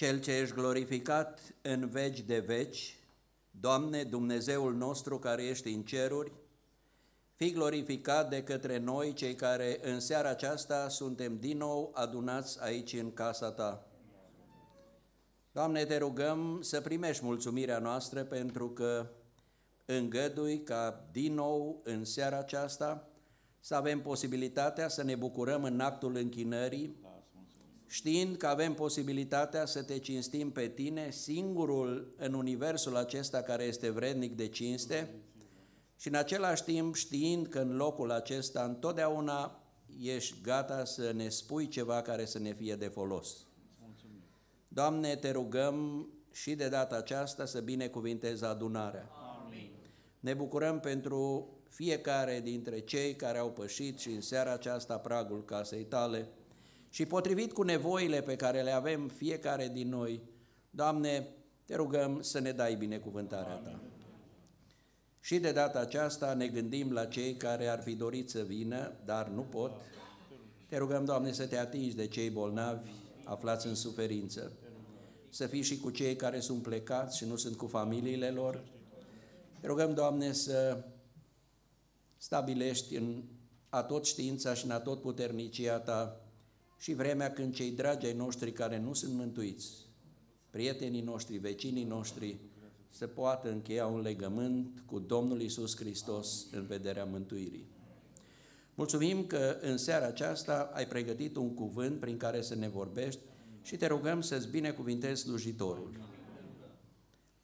Cel ce ești glorificat în veci de veci, Doamne, Dumnezeul nostru care ești în ceruri, fii glorificat de către noi, cei care în seara aceasta suntem din nou adunați aici în casa Ta. Doamne, te rugăm să primești mulțumirea noastră pentru că îngădui ca din nou în seara aceasta să avem posibilitatea să ne bucurăm în actul închinării, știind că avem posibilitatea să te cinstim pe Tine, singurul în universul acesta care este vrednic de cinste, și în același timp știind că în locul acesta întotdeauna ești gata să ne spui ceva care să ne fie de folos. Doamne, te rugăm și de data aceasta să binecuvintezi adunarea. Amin. Ne bucurăm pentru fiecare dintre cei care au pășit și în seara aceasta pragul casei Tale și potrivit cu nevoile pe care le avem fiecare din noi, Doamne, te rugăm să ne dai binecuvântarea Ta. Și de data aceasta ne gândim la cei care ar fi dorit să vină, dar nu pot. Te rugăm, Doamne, să te atingi de cei bolnavi aflați în suferință, să fii și cu cei care sunt plecați și nu sunt cu familiile lor. Te rugăm, Doamne, să stabilești în atot știința și în atot puternicia Ta și vremea când cei dragi ai noștri care nu sunt mântuiți, prietenii noștri, vecinii noștri, să poată încheia un legământ cu Domnul Iisus Hristos în vederea mântuirii. Mulțumim că în seara aceasta ai pregătit un cuvânt prin care să ne vorbești și te rugăm să-ți binecuvintezi slujitorul.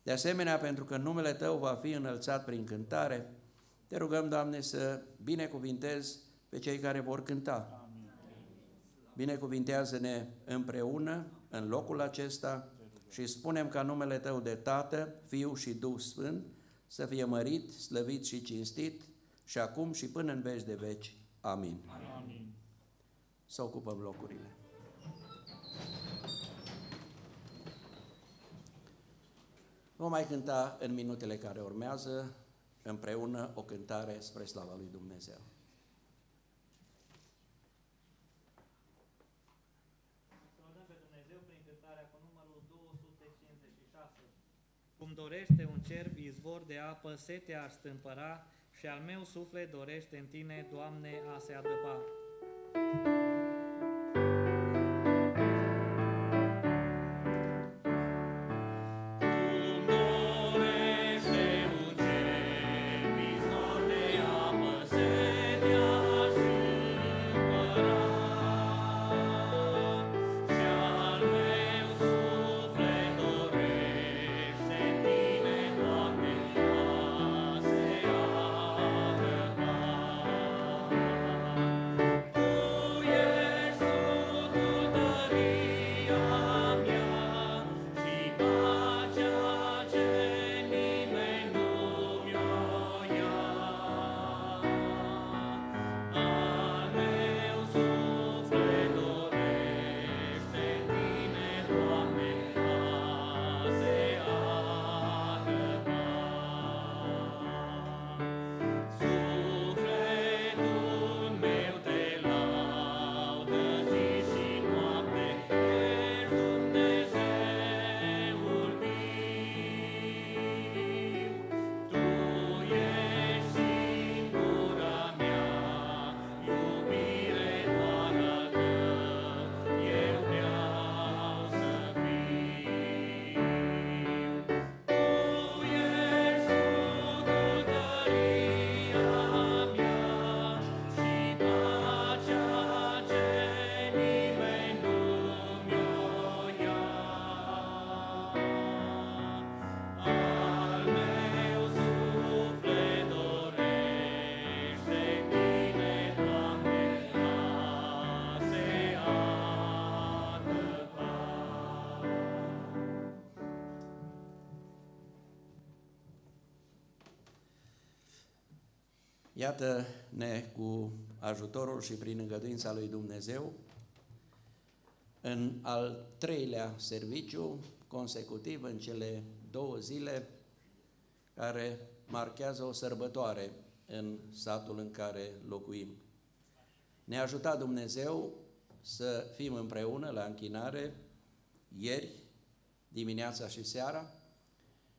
De asemenea, pentru că numele Tău va fi înălțat prin cântare, te rugăm, Doamne, să binecuvintezi pe cei care vor cânta. Binecuvintează-ne împreună în locul acesta și spunem ca numele Tău de Tată, Fiu și Duh Sfânt să fie mărit, slăvit și cinstit și acum și până în veci de veci. Amin. Amin. Să ocupăm locurile. Vom mai cânta în minutele care urmează împreună o cântare spre slava lui Dumnezeu. Cum dorește un cerb izvor de apă, setea ar stâmpăra, și al meu suflet dorește în Tine, Doamne, a se adăpa. Iată-ne cu ajutorul și prin îngăduința lui Dumnezeu în al treilea serviciu consecutiv în cele 2 zile care marchează o sărbătoare în satul în care locuim. Ne-a ajutat Dumnezeu să fim împreună la închinare ieri dimineața și seara.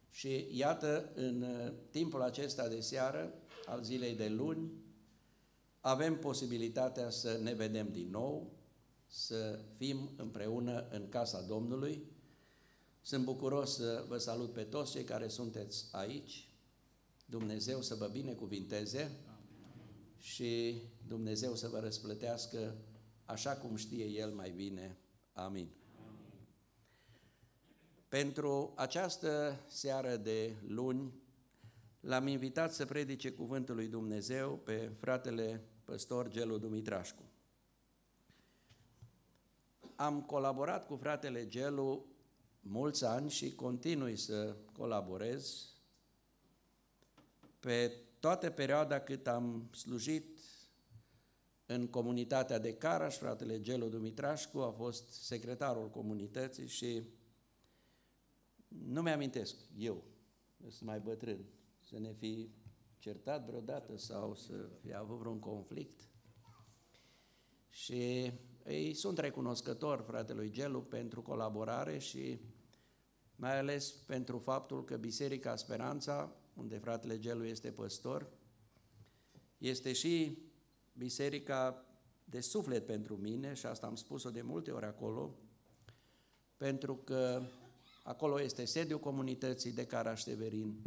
Și iată, în timpul acesta de seară, al zilei de luni, avem posibilitatea să ne vedem din nou, să fim împreună în casa Domnului. Sunt bucuros să vă salut pe toți cei care sunteți aici. Dumnezeu să vă binecuvinteze și Dumnezeu să vă răsplătească așa cum știe El mai bine. Amin. Pentru această seară de luni l-am invitat să predice cuvântul lui Dumnezeu pe fratele păstor Gelu Dumitrașcu. Am colaborat cu fratele Gelu mulți ani și continui să colaborez. Pe toată perioada cât am slujit în comunitatea de Caraș, fratele Gelu Dumitrașcu a fost secretarul comunității și nu mi-amintesc, eu, sunt mai bătrân, să ne fi certat vreodată sau să fi avut vreun conflict. Și îi sunt recunoscător fratelui Gelu pentru colaborare și mai ales pentru faptul că Biserica Speranța, unde fratele Gelu este păstor, este și biserica de suflet pentru mine și asta am spus-o de multe ori acolo, pentru că acolo este sediul comunității de Caraș-Severin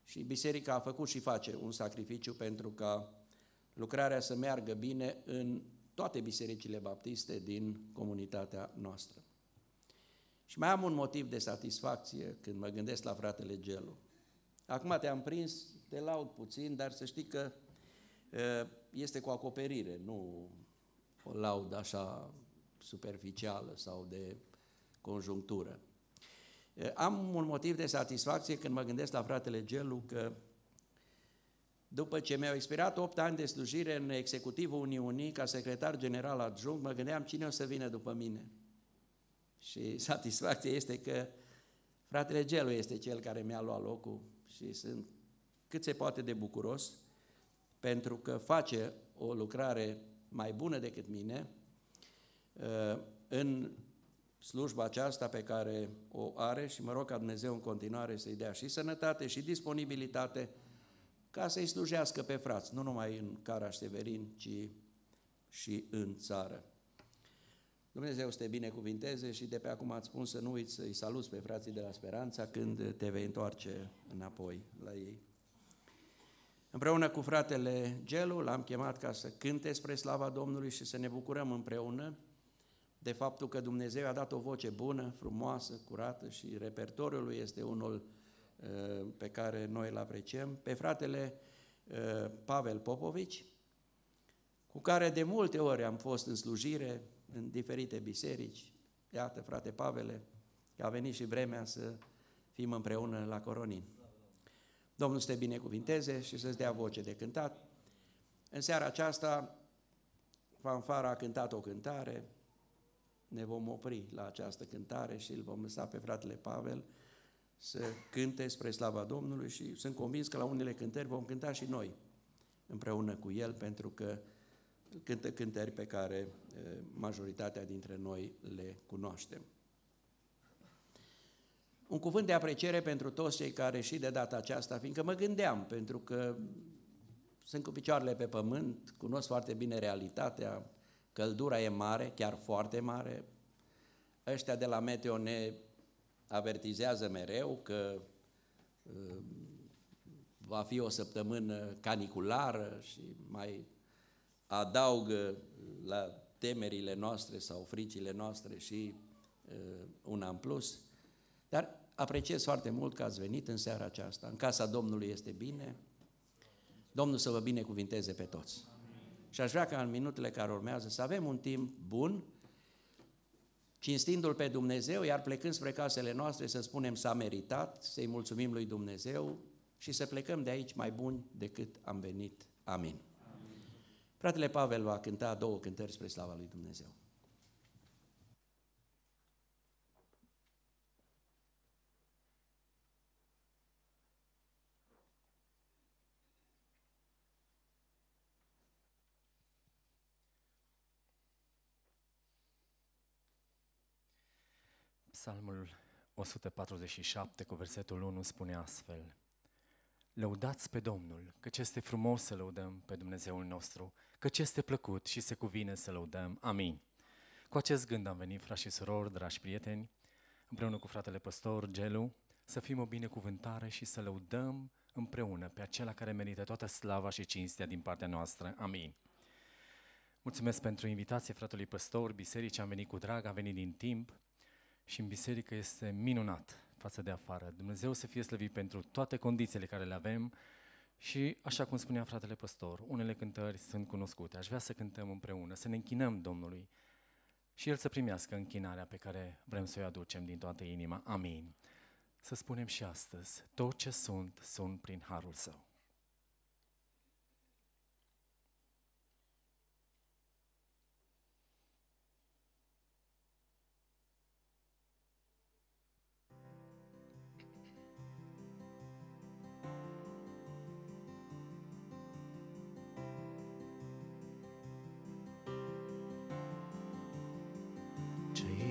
și biserica a făcut și face un sacrificiu pentru ca lucrarea să meargă bine în toate bisericile baptiste din comunitatea noastră. Și mai am un motiv de satisfacție când mă gândesc la fratele Gelu. Acum te-am prins, te laud puțin, dar să știi că este cu acoperire, nu o laudă așa superficială sau de conjunctură. Am un motiv de satisfacție când mă gândesc la fratele Gelu că după ce mi-au expirat 8 ani de slujire în executivul Uniunii ca secretar general adjunct, mă gândeam cine o să vină după mine. Și satisfacția este că fratele Gelu este cel care mi-a luat locul și sunt cât se poate de bucuros pentru că face o lucrare mai bună decât mine în slujba aceasta pe care o are și mă rog ca Dumnezeu în continuare să-i dea și sănătate și disponibilitate ca să-i slujească pe frați, nu numai în Caraș-Severin, ci și în țară. Dumnezeu să te binecuvinteze și de pe acum ați spus să nu uiți să-i saluți pe frații de la Speranța când te vei întoarce înapoi la ei. Împreună cu fratele Gelu l-am chemat ca să cânte spre slava Domnului și să ne bucurăm împreună de faptul că Dumnezeu a dat o voce bună, frumoasă, curată și repertoriul lui este unul pe care noi îl apreciem, pe fratele Pavel Popovici, cu care de multe ori am fost în slujire în diferite biserici. Iată, frate Pavele, că a venit și vremea să fim împreună la Coronin. Domnul să te binecuvinteze și să-ți dea voce de cântat. În seara aceasta, fanfara a cântat o cântare, ne vom opri la această cântare și îl vom lăsa pe fratele Pavel să cânte spre slava Domnului și sunt convins că la unele cântări vom cânta și noi împreună cu el, pentru că cântă cântări pe care majoritatea dintre noi le cunoaștem. Un cuvânt de apreciere pentru toți cei care și de data aceasta, fiindcă mă gândeam, pentru că sunt cu picioarele pe pământ, cunosc foarte bine realitatea, căldura e mare, chiar foarte mare. Ăștia de la Meteo ne avertizează mereu că va fi o săptămână caniculară și mai adaugă la temerile noastre sau fricile noastre și una în plus. Dar apreciez foarte mult că ați venit în seara aceasta. În casa Domnului este bine. Domnul să vă binecuvinteze pe toți. Și aș vrea ca în minutele care urmează să avem un timp bun, cinstindu-L pe Dumnezeu, iar plecând spre casele noastre să spunem s-a meritat, să-i mulțumim lui Dumnezeu și să plecăm de aici mai buni decât am venit. Amin. Fratele Pavel va cânta 2 cântări spre slava lui Dumnezeu. Psalmul 147 cu versetul 1 spune astfel: Lăudați pe Domnul, căci este frumos să lăudăm pe Dumnezeul nostru, căci este plăcut și se cuvine să lăudăm. Amin. Cu acest gând am venit, frați și surori, dragi prieteni, împreună cu fratele păstor Gelu, să fim o binecuvântare și să lăudăm împreună pe acela care merită toată slava și cinstea din partea noastră. Amin. Mulțumesc pentru invitație fratelui păstor. Biserica am venit cu drag, am venit din timp și în biserică este minunat față de afară. Dumnezeu să fie slăvit pentru toate condițiile care le avem și, așa cum spunea fratele păstor, unele cântări sunt cunoscute. Aș vrea să cântăm împreună, să ne închinăm Domnului și El să primească închinarea pe care vrem să o aducem din toată inima. Amin. Să spunem și astăzi, tot ce sunt prin harul Său.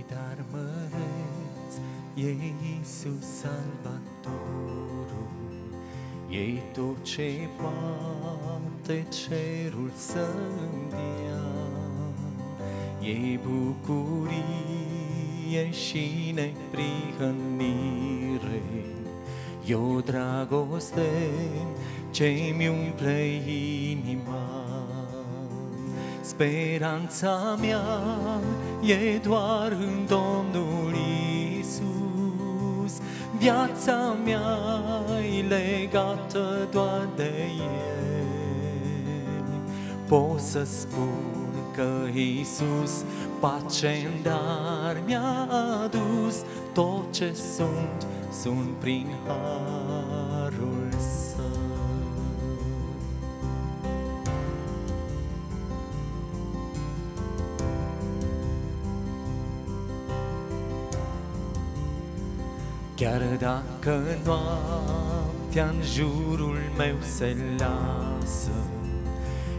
Dar măreț e Iisus Salvatorul, e tot ce poate cerul să-mi dea, e bucurie și neprihănire, e o dragoste ce-mi umple inima. Speranța mea e doar în Domnul Iisus, viața mea-i legată doar de El. Pot să spun că Iisus pace-n dar mi-a adus, tot ce sunt prin harul Său. Chiar dacă noaptea-n jurul meu se lasă,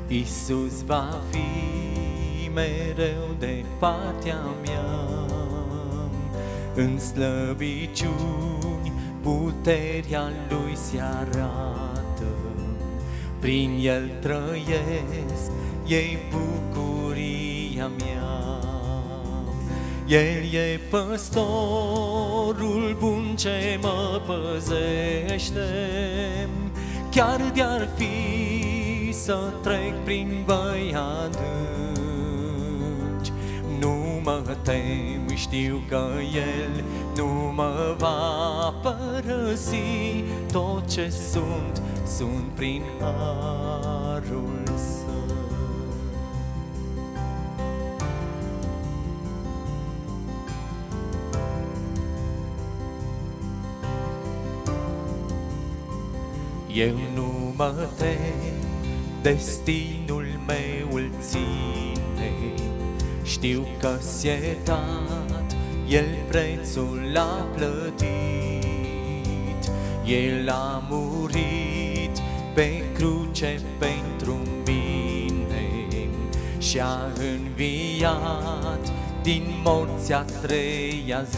Iisus va fi mereu de partea mea. În slăbiciuni puterea Lui se arată, prin El trăiesc, e bucuria mea. El e păstorul bun ce mă păzește, chiar de-ar fi să trec prin văi adânci. Nu mă tem, știu că El nu mă va părăsi, tot ce sunt prin harul Său. Eu nu mă tem, destinul meu îl ține, știu că-s iertat, El prețul l-a plătit. El a murit pe cruce pentru mine și-a înviat din morți a treia zi.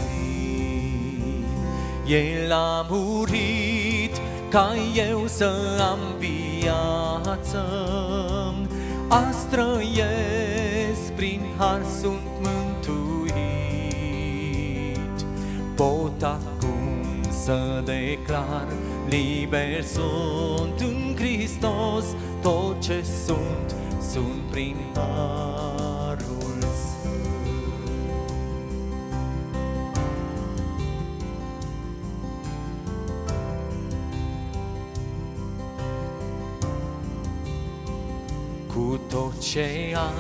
El a murit ca eu să am viață, azi trăiesc, prin har sunt mântuit. Pot acum să declar, liber sunt în Hristos, tot ce sunt prin harul Său. Cu tot ce am,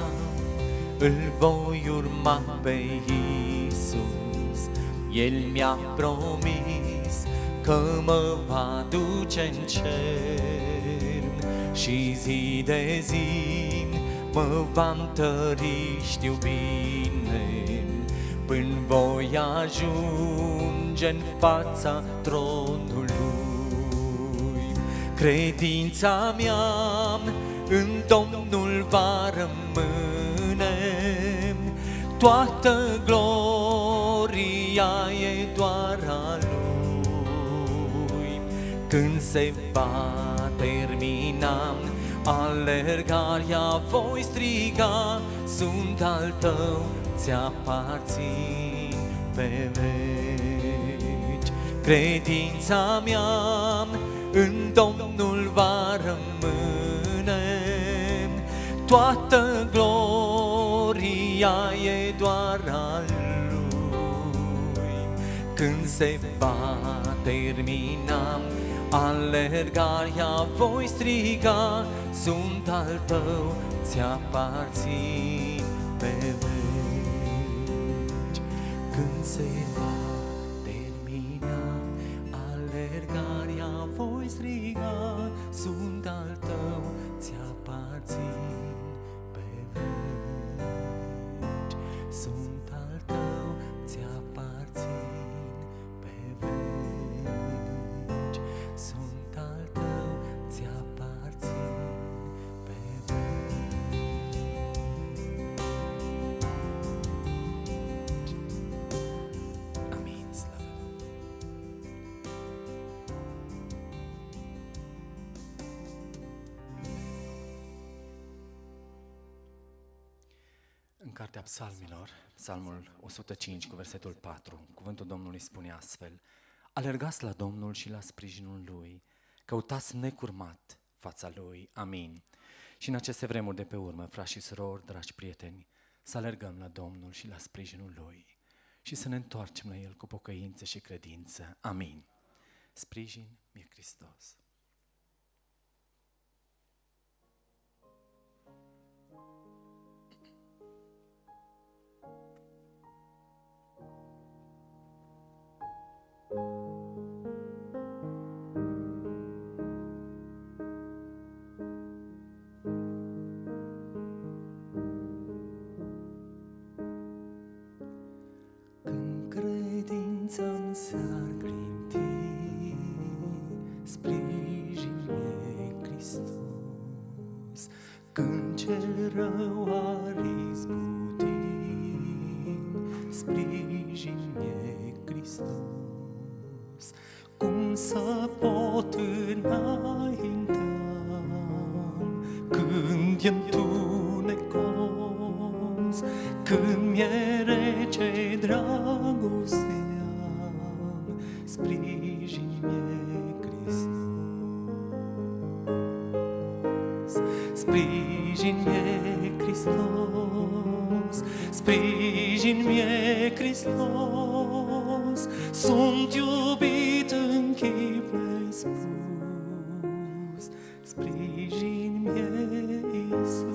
îl voi urma pe Iisus. El mi-a promis că mă va duce în cer și zi de zi mă va întări, știu bine, până voi ajunge în fața tronului. Credința mea în Domnul va rămâne, toată gloria gloria e doar a Lui. Când se va termina alergarea, voi striga, sunt al Tău, ți-aparțin pe veci. Credința mea în Domnul va rămâne, toată gloria e doar a Lui. Când se va termina alergarea, voi striga, sunt al Tău, ți-aparțin pe veci. Când se va termina alergarea, voi striga, sunt al Tău, ți-aparțin pe veci. Sunt al Tău, ți-aparțin pe veci. Sunt al Tău, ți-aparțin pe veci. Amin, slavă În Cartea Psalmilor, Psalmul 105 cu versetul 4, cuvântul Domnului spune astfel: alergați la Domnul și la sprijinul Lui, căutați necurmat fața Lui. Amin. Și în aceste vremuri de pe urmă, frați și surori, dragi prieteni, să alergăm la Domnul și la sprijinul Lui și să ne întoarcem la El cu pocăință și credință. Amin. Sprijin mi-e Hristos. Când credința-mi s-ar clinti, sprijin-mi Hristos. Când cel rău ar izbuti, sprijin-mi Hristos. Cum să pot înainta când e întunecos, când mi-e rece dragostea, sprijin-mi Hristos. Sprijin-mi Hristos, sprijin-mi Hristos, sunt iubit în chip nespus, sprijin-mi Iisus.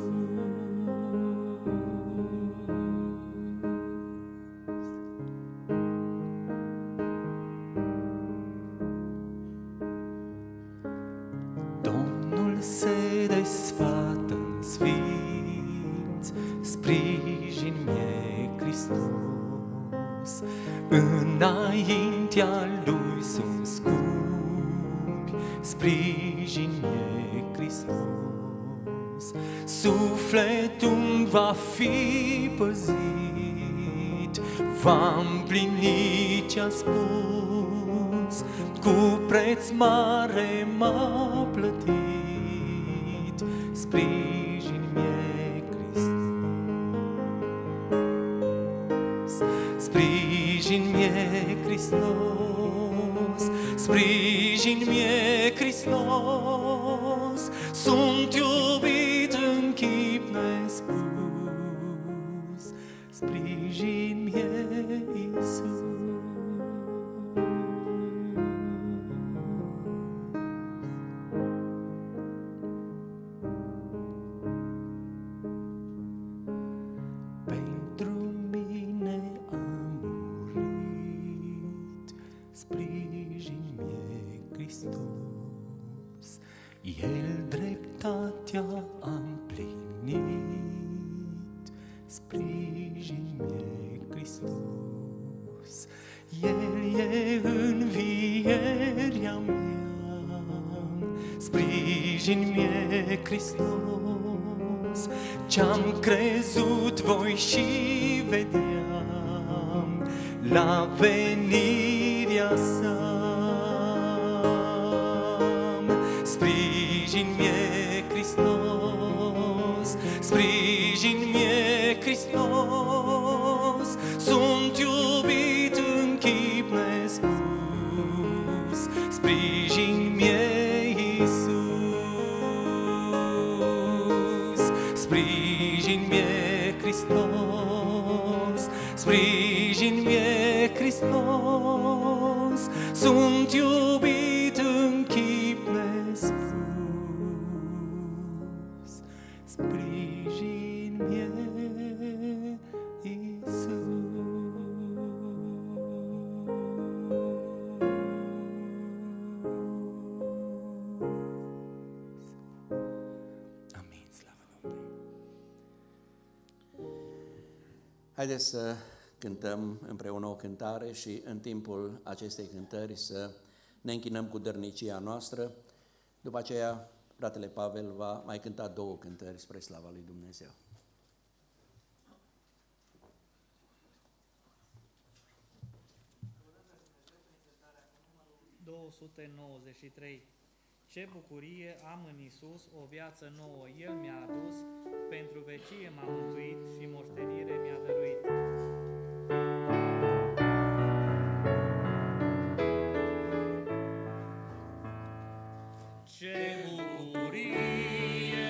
Domnul se desfată-n sfinți, sprijin-mi Hristos. Înaintea Lui sunt scumpi, sprijin-mi Hristos. Sufletul va fi păzit, va împlini ce-a spus, cu preț mare m-a plătit, sprijin-mi Hristos. Sprijin-mi Hristos, sprijin-mi Hristos, sunt iubit în chip nespus, sprijin-mi Iisus. Pentru mine a murit, sprijin-mi Hristos. El dreptatea a împlinit, sprijin-mi Hristos. El e învierea mea, sprijin-mi Hristos. Ce-am crezut voi și vedeam, la venirea sa. Sprijin-mie, Hristos, sprijin-mie, Hristos, sunt iubit în chip nespus. Sprijin-mie, Iisus, sprijin-mie, Hristos, sprijin-mie, Hristos, sunt iubit în chip nespus. Sprijin-mie, Iisus. Amin, slavă Domnului. Haideți să cântăm împreună o cântare și în timpul acestei cântări să ne închinăm cu dărnicia noastră. După aceea, fratele Pavel va mai cânta 2 cântări spre slava lui Dumnezeu. Ce bucurie am în Iisus, o viață nouă El mi-a adus, pentru vecie m-a mântuit și moștenire mi-a dăruit. Ce bucurie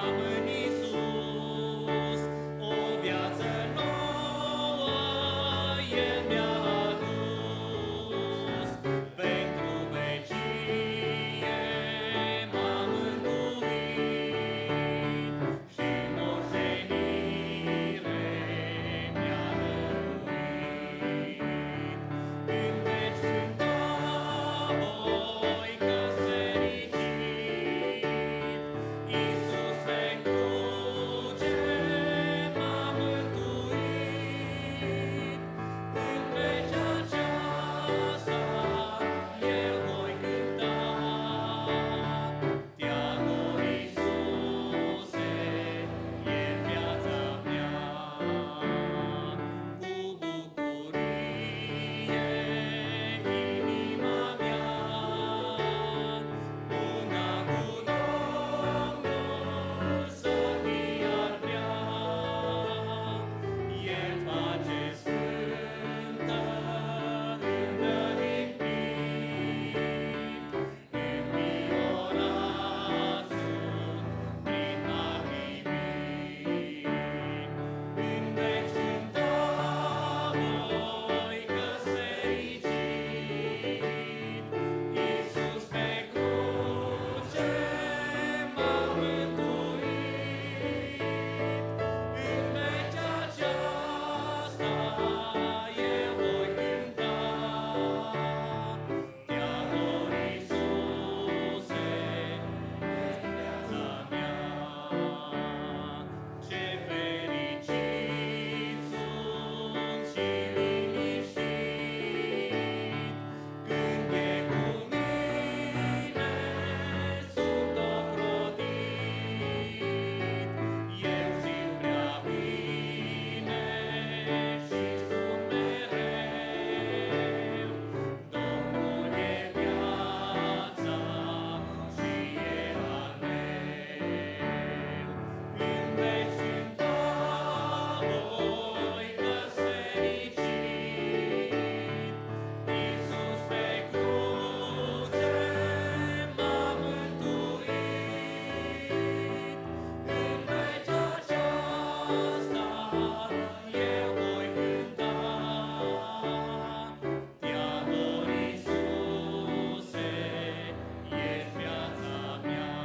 am în Iisus, o viață nouă El mi-a adus, pentru vecie m-a mântuit și moștenire mi-a dăruit. În veci cânta voi că-s fericit, Iisus pe cruce m-a mântuit. În veci aceasta eu voi cânta, Te-amor, Iisuse, e viața mea. Cu bucurie inima mea una cu Domnul să fie ar vrea. El face sfântă învăluit, înviorat sunt prin har divin. În veci cânta voi că-s fericit, Iisus pe cruce m-a mântuit. În veci aceasta eu voi cânta, Te-amor, Iisuse, ești viața mea. Ce fericit sunt și liniștit când e cu mine, sunt ocrotit. Eu știu prea bine și sunt mereu, Domnul e viața și e al meu. În veci cânta voi că-s fericit, Iisus pe cruce m-a mântuit. În veci aceasta eu voi cânta, Te-amor, Iisuse, ești viața mea.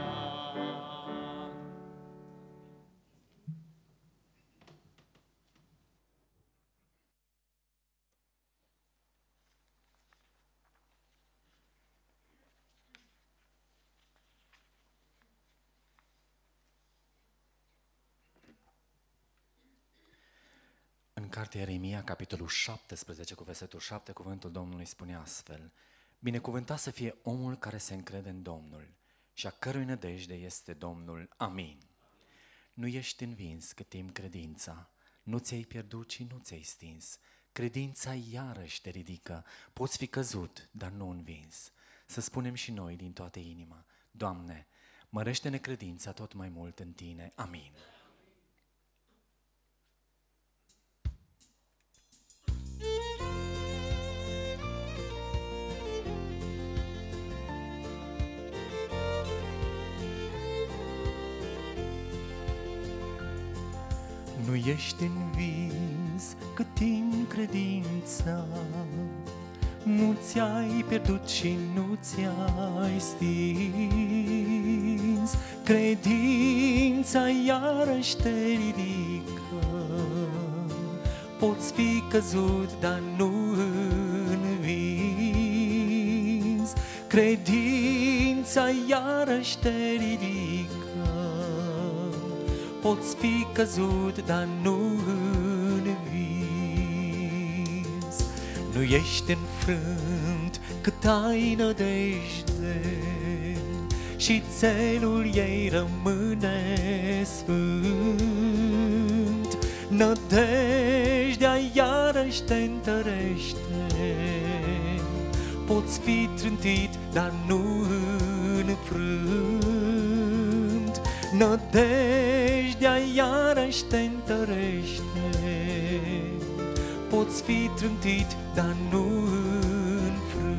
În cartea Ieremia, capitolul 17, cu versetul 7, cuvântul Domnului spune astfel: Binecuvântat să fie omul care se încrede în Domnul și a cărui nădejde este Domnul. Amin. Nu ești învins cât timp credința, nu ți-ai pierdut și nu ți-ai stins, Credința iarăși te ridică. Poți fi căzut, dar nu învins. Să spunem și noi din toată inima: Doamne, mărește-ne credința tot mai mult în Tine. Amin. Nu ești învins cât timp credința, nu ți-ai pierdut și nu ți-ai stins. Credința iarăși te ridică. Poți fi căzut, dar nu învins. Credința iarăși te ridică. Poți fi căzut, dar nu învins. Nu ești înfrânt cât ai nădejde și țelul ei rămâne sfânt. Nădejdea iarăși te întărește. Poți fi trântit, dar nu înfrânt. Nădejdea iarăși te întărește. Poți fi trântit, dar nu înfrânt.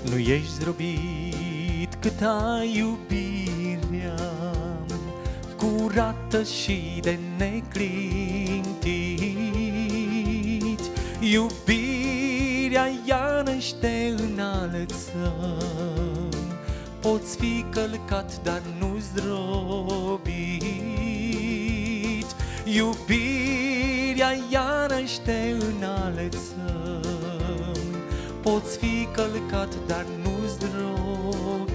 Nu ești zdrobit cât ai iubirea curată și de neclintit. Iubirea iarăși te înalță. Poți fi călcat, dar nu zdrobit. Iubirea iarăși te înalță. Poți fi călcat, dar nu zdrobit.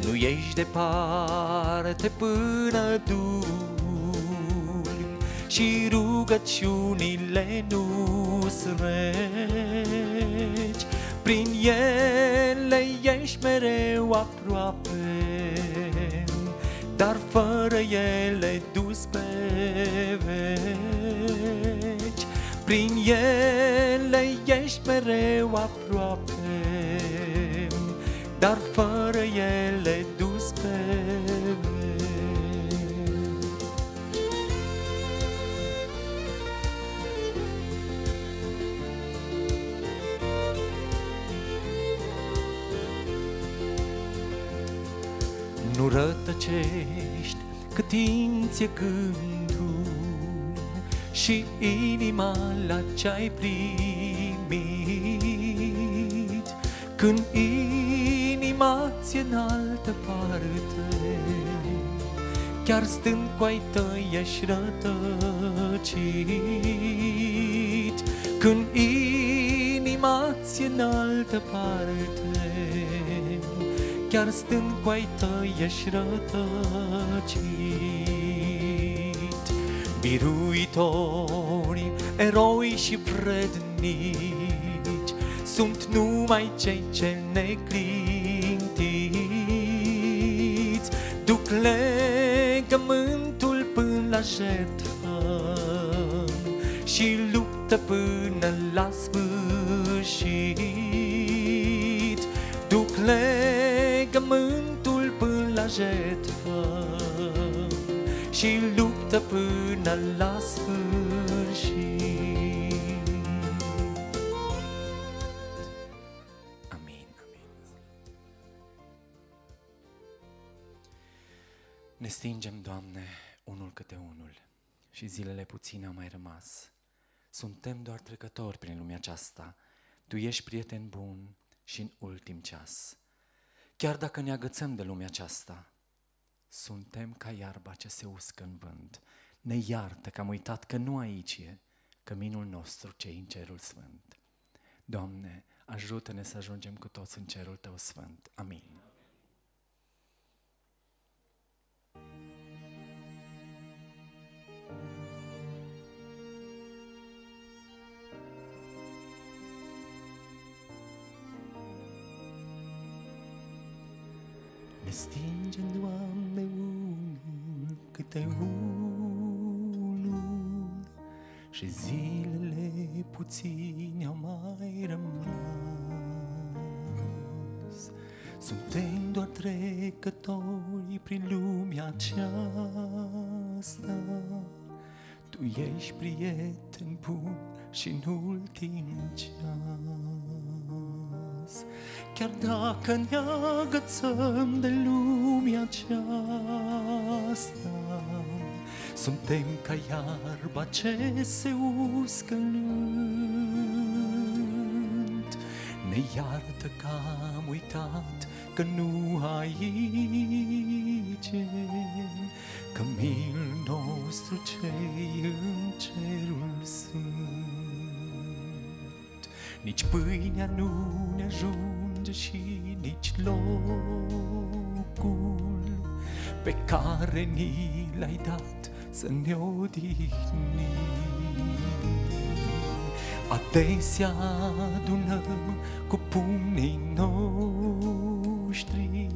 Nu ești departe până dormi și rugăciunile nu-s reci. Prin ele ești mereu aproape, dar fără ele dus pe veci. Prin ele ești mereu aproape, dar fără ele dus pe veci. Nu rătăcești cât timp ți-e gândul și inima la ce-ai primit. Când inima ți-e în altă parte, chiar stând cu-ai tăi ești rătăcit. Când inima ți-e în altă parte, chiar stând cu-ai tăi ești rătăcit. Biruitori, eroi și vrednici sunt numai cei ce neclintiți. Duc legământul până la jertfă și luptă până la sfârșit. Duc legământul până la jertfă și luptă până la sfârșit. Amin, amin. Ne stingem, Doamne, unul câte unul și zilele puține au mai rămas. Suntem doar trecători prin lumea aceasta. Tu ești prieten bun și în ultim ceas. Chiar dacă ne agățăm de lumea aceasta, suntem ca iarba ce se uscă în vânt. Ne iartă că am uitat că nu aici e căminul nostru ce-i în cerul sfânt. Doamne, ajută-ne să ajungem cu toți în cerul Tău sfânt. Amin. stinge, Doamne, unul câte unul, și zilele puține au mai rămas. Suntem doar trecători prin lumea aceasta. Tu ești prieten bun și în ultim ceas. Chiar dacă ne agățăm de lumea aceasta, suntem ca iarba ce se uscă în lânt. Ne iartă că am uitat că nu aici, că milul nostru cei în cerul sunt. Nici pâinea nu ne ajunge și nici locul pe care ni l-ai dat să ne odihnim. Adesea adunăm cu pumnii noștri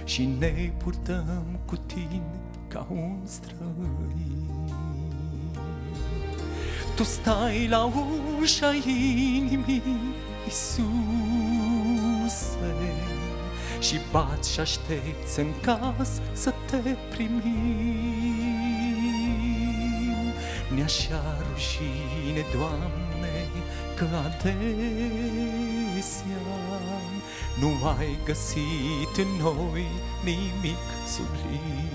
și ne purtăm cu tine ca un străin. Tu stai la ușa inimii, Iisuse, și bați și aștepți în casă să te primim. Ne-așa rușine, Doamne, că adesea nu ai găsit în noi nimic sublim.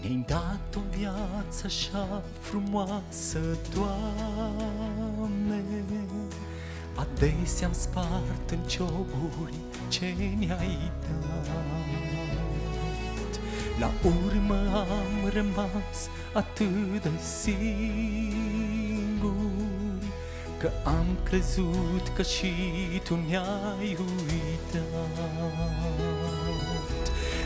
Ne-ai dat o viață așa frumoasă, Doamne, adesea-am spart în cioburi ce ne-ai dat. La urmă am rămas atât de singuri, că am crezut că și Tu ne-ai uitat.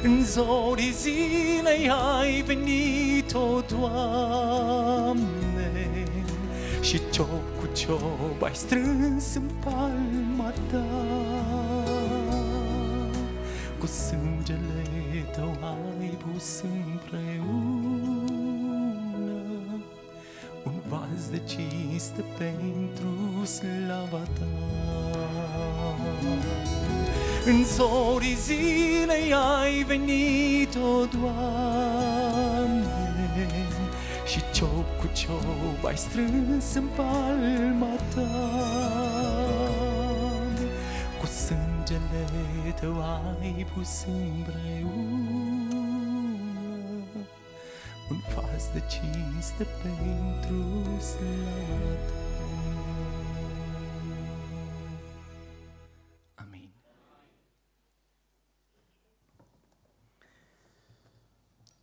În zorii zilei ai venit, o Doamne, și ciop cu ciop ai strâns în palma Ta. Cu sângele Tău ai pus împreună un vas de cinste pentru slava Ta. În zorii zilei ai venit, o Doamne, și ciop cu ciop ai strâns în palma Ta. Cu sângele Tău ai pus împreună un vas de cinste pentru slava Ta.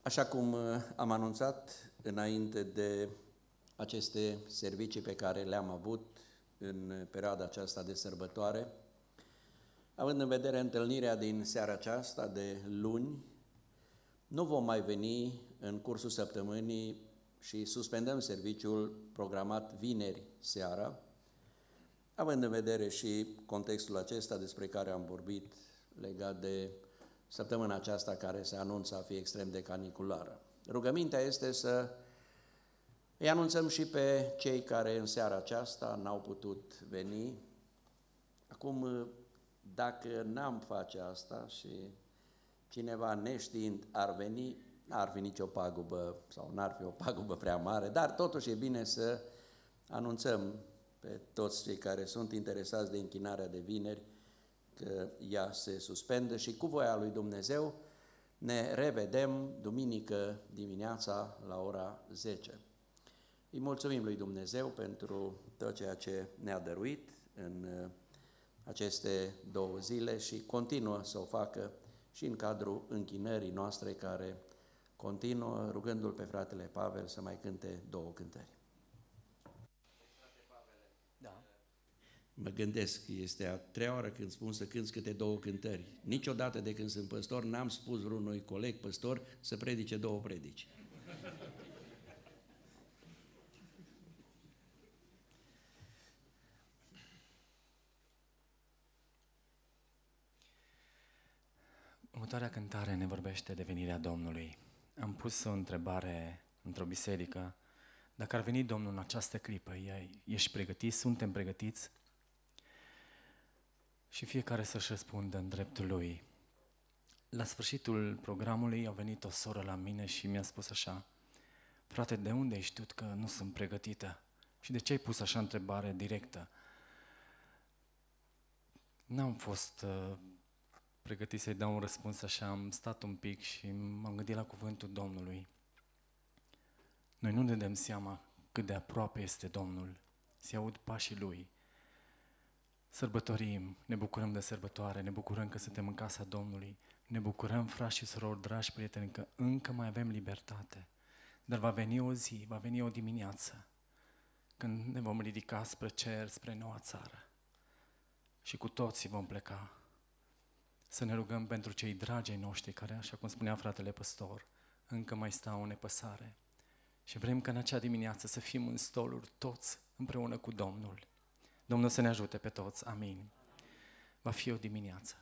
Așa cum am anunțat înainte de aceste servicii pe care le-am avut în perioada aceasta de sărbătoare, având în vedere întâlnirea din seara aceasta de luni, nu vom mai veni în cursul săptămânii și suspendăm serviciul programat vineri seara, având în vedere și contextul acesta despre care am vorbit legat de săptămâna aceasta care se anunță a fi extrem de caniculară. Rugămintea este să îi anunțăm și pe cei care în seara aceasta n-au putut veni. Acum, dacă n-am face asta și cineva neștiind ar veni, n-ar fi nicio pagubă sau n-ar fi o pagubă prea mare, dar totuși e bine să anunțăm pe toți cei care sunt interesați de închinarea de vineri că ea se suspendă și cu voia lui Dumnezeu ne revedem duminică dimineața la ora 10. Îi mulțumim lui Dumnezeu pentru tot ceea ce ne-a dăruit în aceste 2 zile și continuă să o facă și în cadrul închinării noastre care continuă, rugându-l pe fratele Pavel să mai cânte 2 cântări. Da. Mă gândesc, este a 3-a oară când spun să cânți câte 2 cântări. Niciodată de când sunt păstor n-am spus vreunui coleg păstor să predice 2 predici. Următoarea cântare ne vorbește de venirea Domnului. Am pus o întrebare într-o biserică. Dacă ar veni Domnul în această clipă, ești pregătit? Suntem pregătiți? Și fiecare să-și răspundă în dreptul lui. La sfârșitul programului a venit o soră la mine și mi-a spus așa: frate, de unde ai știut că nu sunt pregătită? Și de ce ai pus așa întrebare directă? N-am fost pregătit să-i dau un răspuns așa, am stat un pic și m-am gândit la cuvântul Domnului. Noi nu ne dăm seama cât de aproape este Domnul, se aud pașii Lui. Sărbătorim, ne bucurăm de sărbătoare, ne bucurăm că suntem în casa Domnului, ne bucurăm, frați și surori, dragi prieteni, că încă mai avem libertate. Dar va veni o zi, va veni o dimineață, când ne vom ridica spre cer, spre noua țară. Și cu toții vom pleca. Să ne rugăm pentru cei dragi ai noștri, care, așa cum spunea fratele păstor, încă mai stau în nepăsare. Și vrem ca în acea dimineață să fim în stoluri toți împreună cu Domnul. Domnul să ne ajute pe toți. Amin. Va fi o dimineață.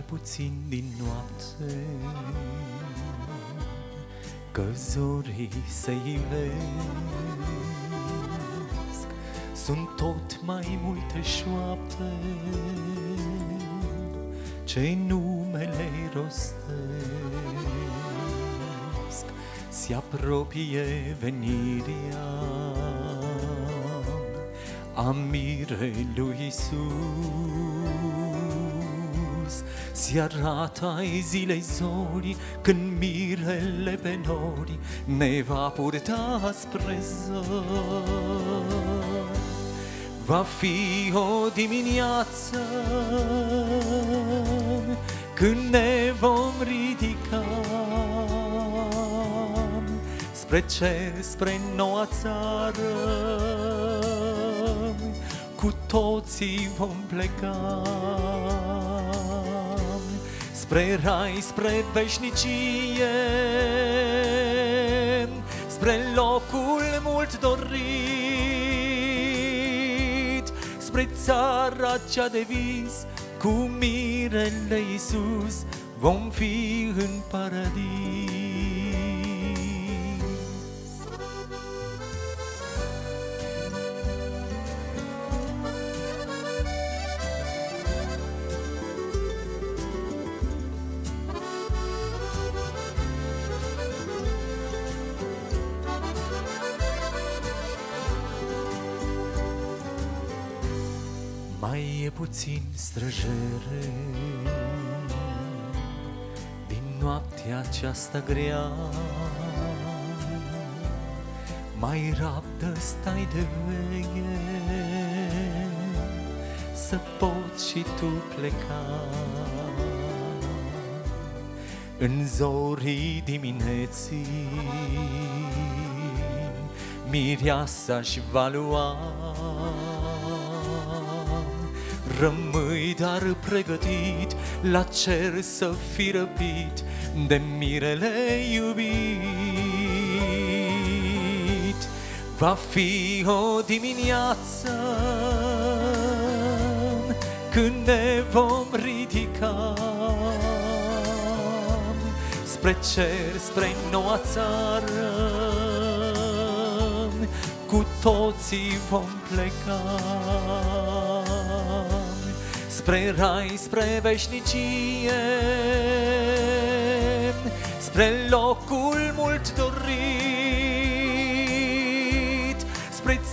Puțin din noapte, că zorii se ivesc, sunt tot mai multe șoapte ce numele rostesc. Se apropie venirea a mirelui Iisus. Se arată ai zilei zori, când mirele pe nori ne va purta spre zori. Va fi o dimineață când ne vom ridica spre cer, spre noua țară, cu toții vom pleca spre rai, spre veșnicie, spre locul mult dorit, spre țara cea de vis, cu mirele Iisus vom fi în paradis. Mai e puțin străjere din noaptea aceasta grea, mai rabdă, stai de veche, să poți și tu pleca. În zorii dimineții mireasa-și va lua. Rămâi dar pregătit la cer să fii răpit de mirele iubit. Va fi o dimineață când ne vom ridica spre cer, spre noua țară, cu toții vom pleca spre rai, spre veșnicie, spre locul mult dorit,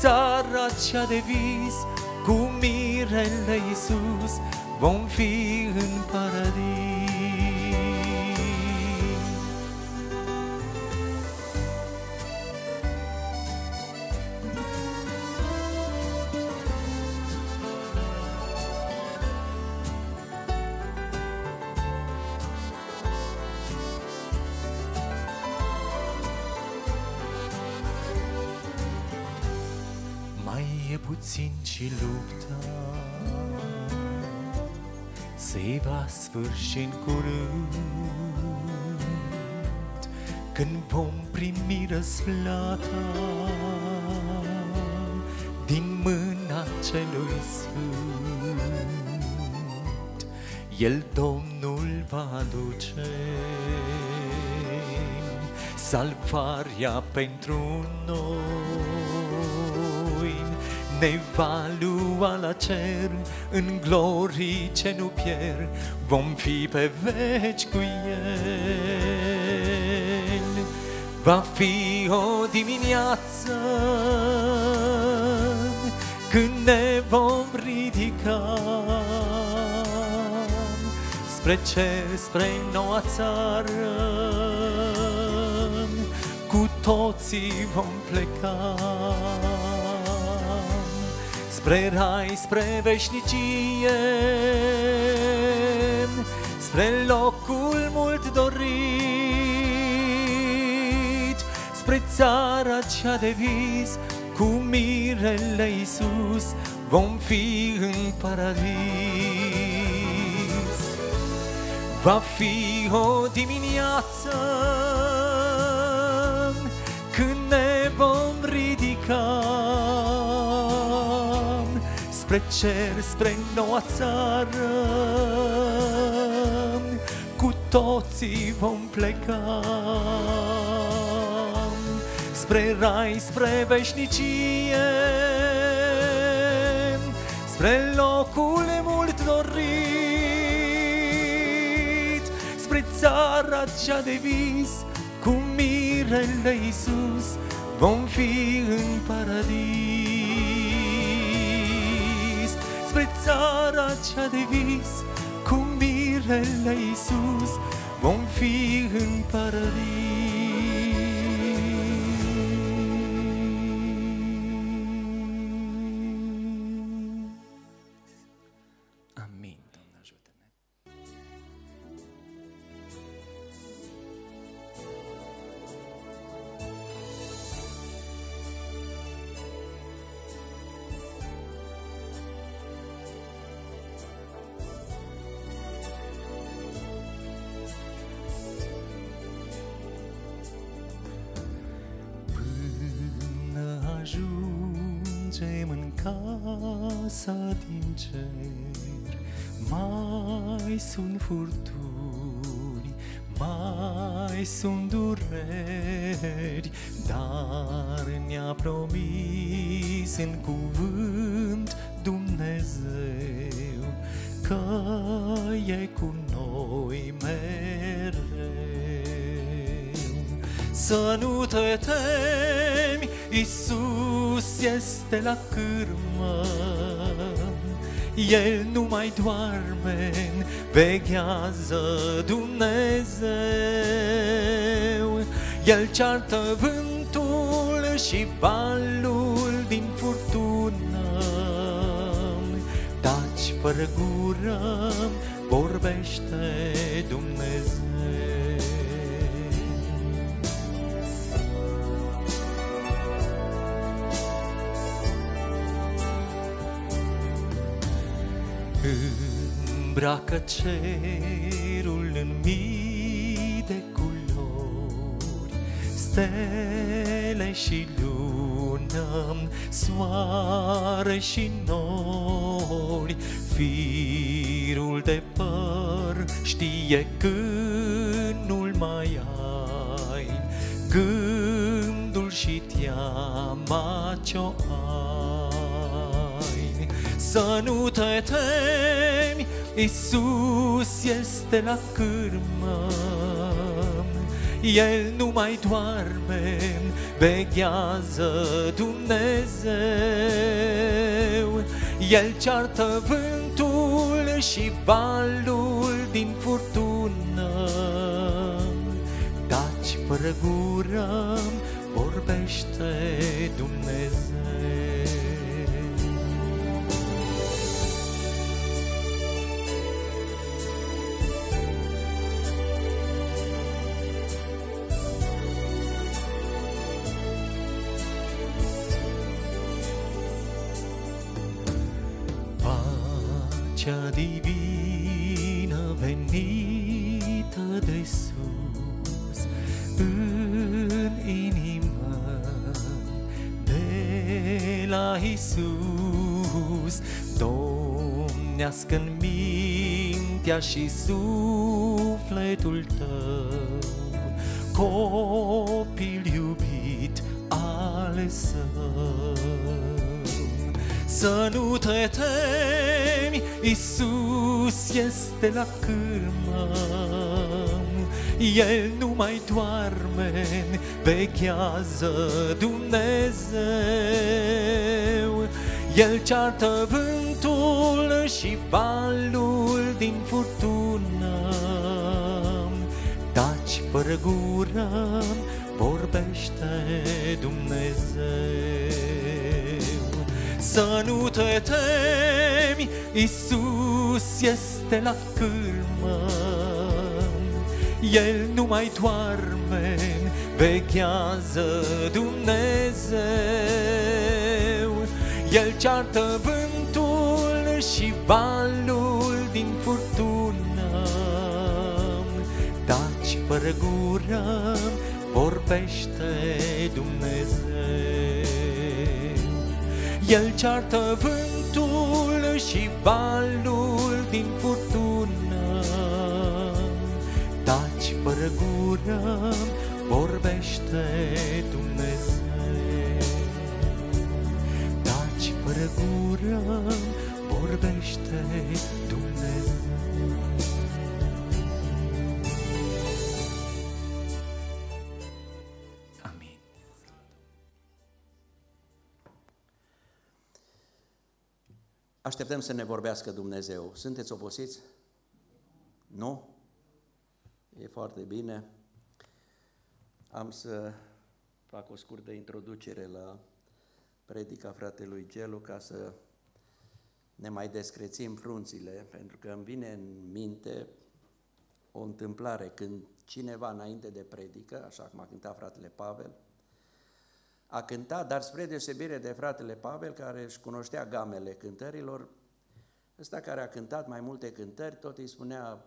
țara cea de vis, cu mirele Iisus vom fi în paradis. Puțin și lupta se va sfârși în curând, când vom primi răsplata din mâna celui sfânt. El, Domnul, va aduce salvarea pentru noi, ne va lua la cer în glorii ce nu pierd, vom fi pe veci cu El. Va fi o dimineață când ne vom ridica spre cer, spre noua țară, cu toții vom pleca spre rai, spre veșnicie, spre locul mult dorit, spre țara cea de vis, cu mirele Iisus vom fi în paradis. Va fi o dimineață când ne vom ridica spre cer, spre noua țară, cu toții vom pleca spre rai, spre veșnicie, spre locul mult dorit, spre țara cea de vis, cu mirele Iisus vom fi în paradis. Spre țara cea de vis, cu mirele Iisus vom fi în paradis. Amin. Doamne, ajută-ne. Ajungem în casa din cer, mai sunt furtuni, mai sunt dureri, dar ne-a promis în cuvânt Dumnezeu că e cu noi mereu. Să nu te temi, Iisus este la cârmă, El nu mai doarme, veghează Dumnezeu. El ceartă vântul și valul din furtună, taci fără gură, vorbește Dumnezeu. Îmbracă cerul în mii de culori, stele și lună, soare și nori. Firul de păr știe când nu-l mai ai, gândul și teama ce-o ai. Să nu te temi, Iisus este la cârmă, El nu mai doarme, veghează Dumnezeu. El ceartă vântul și valul din furtună, taci fără gură, vorbește Dumnezeu. Pacea divină venită de sus în inimă de la Iisus, domnească-n mintea și sufletul tău, copil iubit al Său. Să nu te temi, Iisus este la cârmă, El nu mai doarme, veghează Dumnezeu. El ceartă vântul și valul din furtună, taci fără gură, vorbește Dumnezeu. Să nu te temi, Iisus este la cârmă, El nu mai doarme, veghează Dumnezeu. El ceartă vântul și valul din furtună, taci fără gură, vorbește Dumnezeu. El ceartă vântul și valul din furtună, taci fără gură, vorbește Dumnezeu. Taci fără gură, vorbește Dumnezeu. Amin. Așteptăm să ne vorbească Dumnezeu. Sunteți obosiți? Nu? E foarte bine. Am să fac o scurtă introducere la predica fratelui Gelu ca să ne mai descrețim frunțile, pentru că îmi vine în minte o întâmplare când cineva înainte de predică, așa cum a cântat fratele Pavel, a cântat, dar spre deosebire de fratele Pavel, care își cunoștea gamele cântărilor, ăsta care a cântat mai multe cântări, tot îi spunea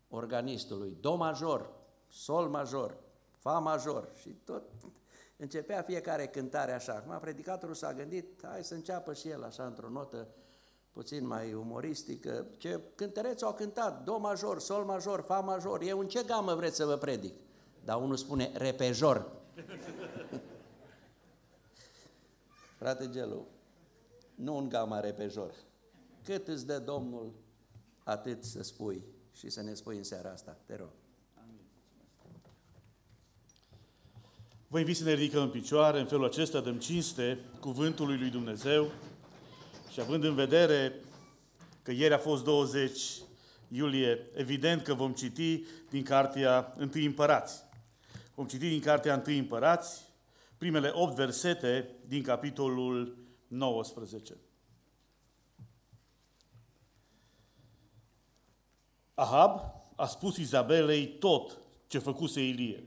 organistului, do major, sol major, fa major, și tot începea fiecare cântare așa. Acum predicatorul s-a gândit, hai să înceapă și el așa într-o notă puțin mai umoristică. Ce cântăreți au cântat, do major, sol major, fa major, eu în ce gamă vreți să vă predic? Dar unul spune repejor. Frate Gelu, nu în gama repejor. Cât îți dă Domnul, atât să spui și să ne spui în seara asta. Te rog. Vă invit să ne ridicăm în picioare, în felul acesta dăm cinste cuvântului lui Dumnezeu și având în vedere că ieri a fost 20 iulie, evident că vom citi din cartea 1 Împărați. Vom citi din cartea 1 Împărați primele 8 versete din capitolul 19. Ahab a spus Izabelei tot ce făcuse Ilie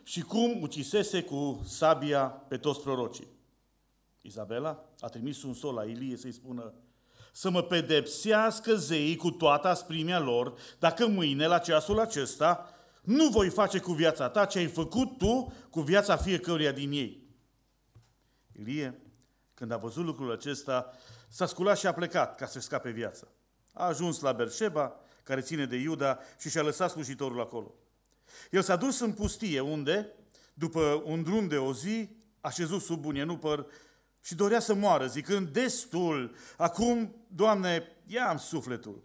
și cum ucisese cu sabia pe toți prorocii. Izabela a trimis un sol la Ilie să-i spună să mă pedepsească zeii cu toată asprimea lor, dacă mâine, la ceasul acesta, nu voi face cu viața ta ce ai făcut tu cu viața fiecăruia din ei. Ilie, când a văzut lucrul acesta, s-a sculat și a plecat ca să-și scape viața. A ajuns la Berșeba, care ține de Iuda, și și-a lăsat slujitorul acolo. El s-a dus în pustie, unde, după un drum de o zi, a șezut sub un ienupăr și dorea să moară, zicând, destul, acum, Doamne, ia-mi sufletul,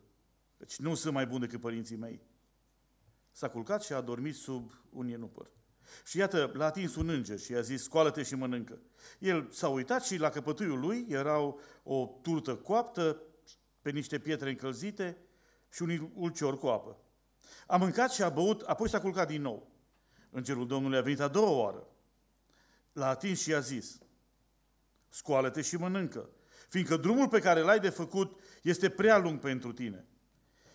căci nu sunt mai bun decât părinții mei. S-a culcat și a dormit sub un ienupăr. Și iată, l-a atins un înger și i-a zis, scoală-te și mănâncă. El s-a uitat și la căpătâiul lui erau o turtă coaptă pe niște pietre încălzite și un ulcior cu apă. A mâncat și a băut, apoi s-a culcat din nou. Îngerul Domnului a venit a doua oară. L-a atins și i-a zis, scoală-te și mănâncă, fiindcă drumul pe care l-ai de făcut este prea lung pentru tine.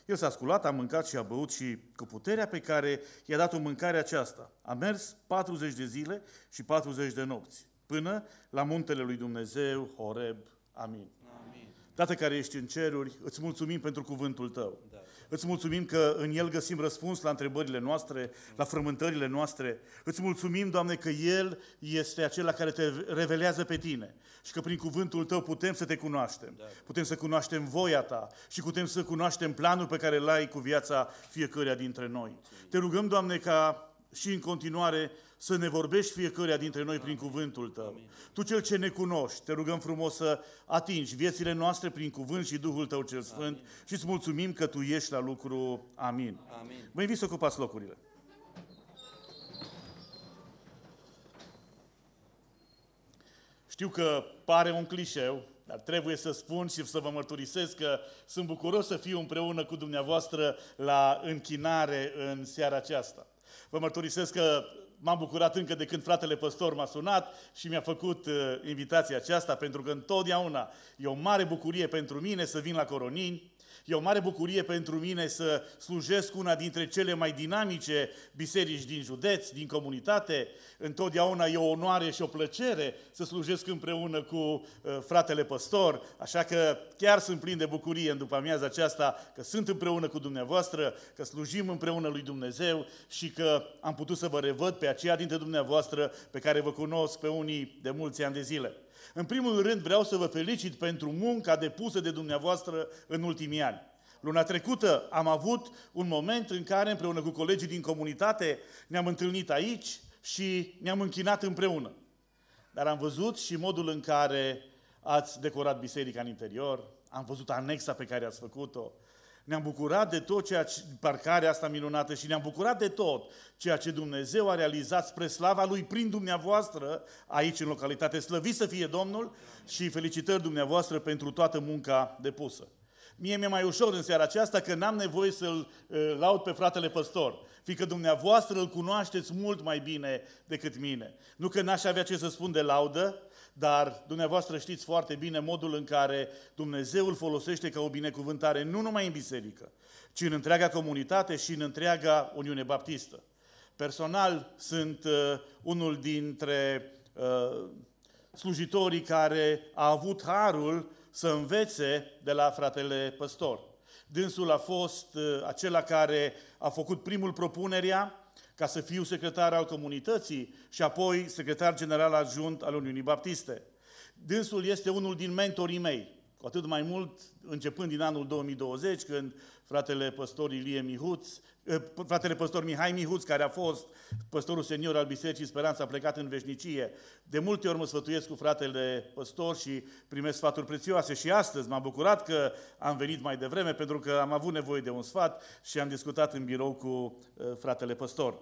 El s-a sculat, a mâncat și a băut și cu puterea pe care i-a dat-o mâncarea aceasta a mers 40 de zile și 40 de nopți, până la muntele lui Dumnezeu, Horeb. Amin. Amin. Tată care ești în ceruri, îți mulțumim pentru cuvântul Tău. Da. Îți mulțumim că în el găsim răspuns la întrebările noastre, la frământările noastre. Îți mulțumim, Doamne, că El este acela care te revelează pe Tine și că prin cuvântul Tău putem să Te cunoaștem. Da. Putem să cunoaștem voia Ta și putem să cunoaștem planul pe care l-ai cu viața fiecăruia dintre noi. Te rugăm, Doamne, ca și în continuare să ne vorbești fiecăruia dintre noi prin cuvântul Tău. Amin. Tu cel ce ne cunoști, te rugăm frumos să atingi viețile noastre prin cuvânt și Duhul Tău cel Sfânt. Amin. Și îți mulțumim că Tu ești la lucru. Amin. Amin. Vă invit să ocupați locurile. Știu că pare un clișeu, dar trebuie să spun și să vă mărturisesc că sunt bucuros să fiu împreună cu dumneavoastră la închinare în seara aceasta. Vă mărturisesc că m-am bucurat încă de când fratele păstor m-a sunat și mi-a făcut invitația aceasta, pentru că întotdeauna e o mare bucurie pentru mine să vin la Coronini, e o mare bucurie pentru mine să slujesc una dintre cele mai dinamice biserici din județ, din comunitate. Întotdeauna e o onoare și o plăcere să slujesc împreună cu fratele păstor, așa că chiar sunt plin de bucurie în după-amiaza aceasta că sunt împreună cu dumneavoastră, că slujim împreună lui Dumnezeu și că am putut să vă revăd pe aceia dintre dumneavoastră pe care vă cunosc pe unii de mulți ani de zile. În primul rând vreau să vă felicit pentru munca depusă de dumneavoastră în ultimii ani. Luna trecută am avut un moment în care împreună cu colegii din comunitate ne-am întâlnit aici și ne-am închinat împreună. Dar am văzut și modul în care ați decorat biserica în interior, am văzut anexa pe care ați făcut-o, ne-am bucurat de tot parcarea asta minunată și ne-am bucurat de tot ceea ce Dumnezeu a realizat spre slava Lui prin dumneavoastră aici în localitate. Slăvit să fie Domnul și felicitări dumneavoastră pentru toată munca depusă. Mie mi-e mai ușor în seara aceasta că n-am nevoie să-l laud pe fratele păstor, fiindcă dumneavoastră îl cunoașteți mult mai bine decât mine. Nu că n-aș avea ce să spun de laudă, dar dumneavoastră știți foarte bine modul în care Dumnezeu îl folosește ca o binecuvântare nu numai în biserică, ci în întreaga comunitate și în întreaga Uniune Baptistă. Personal sunt unul dintre slujitorii care a avut harul să învețe de la fratele păstor. Dânsul a fost acela care a făcut primul propunerea ca să fiu secretar al comunității și apoi secretar general adjunct al Uniunii Baptiste. Dânsul este unul din mentorii mei, cu atât mai mult începând din anul 2020, când fratele păstor fratele păstor Mihai Mihuț, care a fost păstorul senior al Bisericii Speranța, a plecat în veșnicie. De multe ori mă sfătuiesc cu fratele păstor și primesc sfaturi prețioase și astăzi m-am bucurat că am venit mai devreme pentru că am avut nevoie de un sfat și am discutat în birou cu fratele păstor.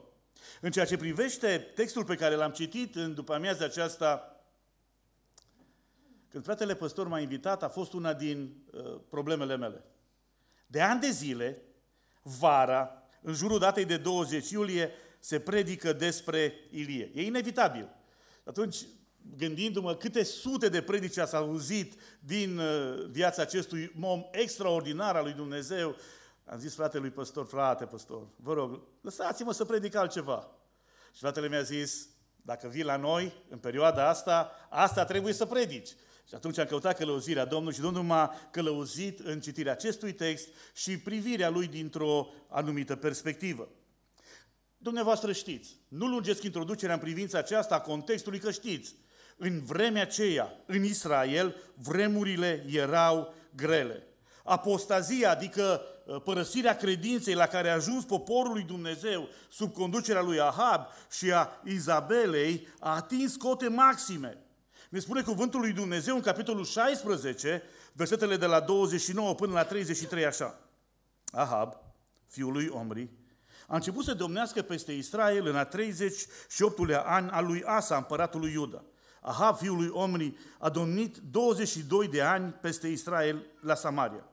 În ceea ce privește textul pe care l-am citit în după-amiaza aceasta, când fratele păstor m-a invitat, a fost una din problemele mele. De ani de zile, vara, în jurul datei de 20 iulie, se predică despre Ilie. E inevitabil. Atunci, gândindu-mă câte sute de predici ați auzit din viața acestui om extraordinar al lui Dumnezeu, am zis fratelui păstor, frate păstor, vă rog, lăsați-mă să predic altceva. Și fratele mi-a zis, dacă vii la noi, în perioada asta trebuie să predici. Și atunci am căutat călăuzirea Domnului și Domnul m-a călăuzit în citirea acestui text și privirea lui dintr-o anumită perspectivă. Dumneavoastră știți, nu lungesc introducerea în privința aceasta a contextului, că știți, în vremea aceea, în Israel, vremurile erau grele. Apostazia, adică părăsirea credinței la care a ajuns poporul lui Dumnezeu sub conducerea lui Ahab și a Izabelei, a atins cote maxime. Ne spune cuvântul lui Dumnezeu în capitolul 16, versetele de la 29 până la 33 așa. Ahab, fiul lui Omri, a început să domnească peste Israel în a 38-lea an al lui Asa, împăratul lui Iuda. Ahab, fiul lui Omri, a domnit 22 de ani peste Israel la Samaria.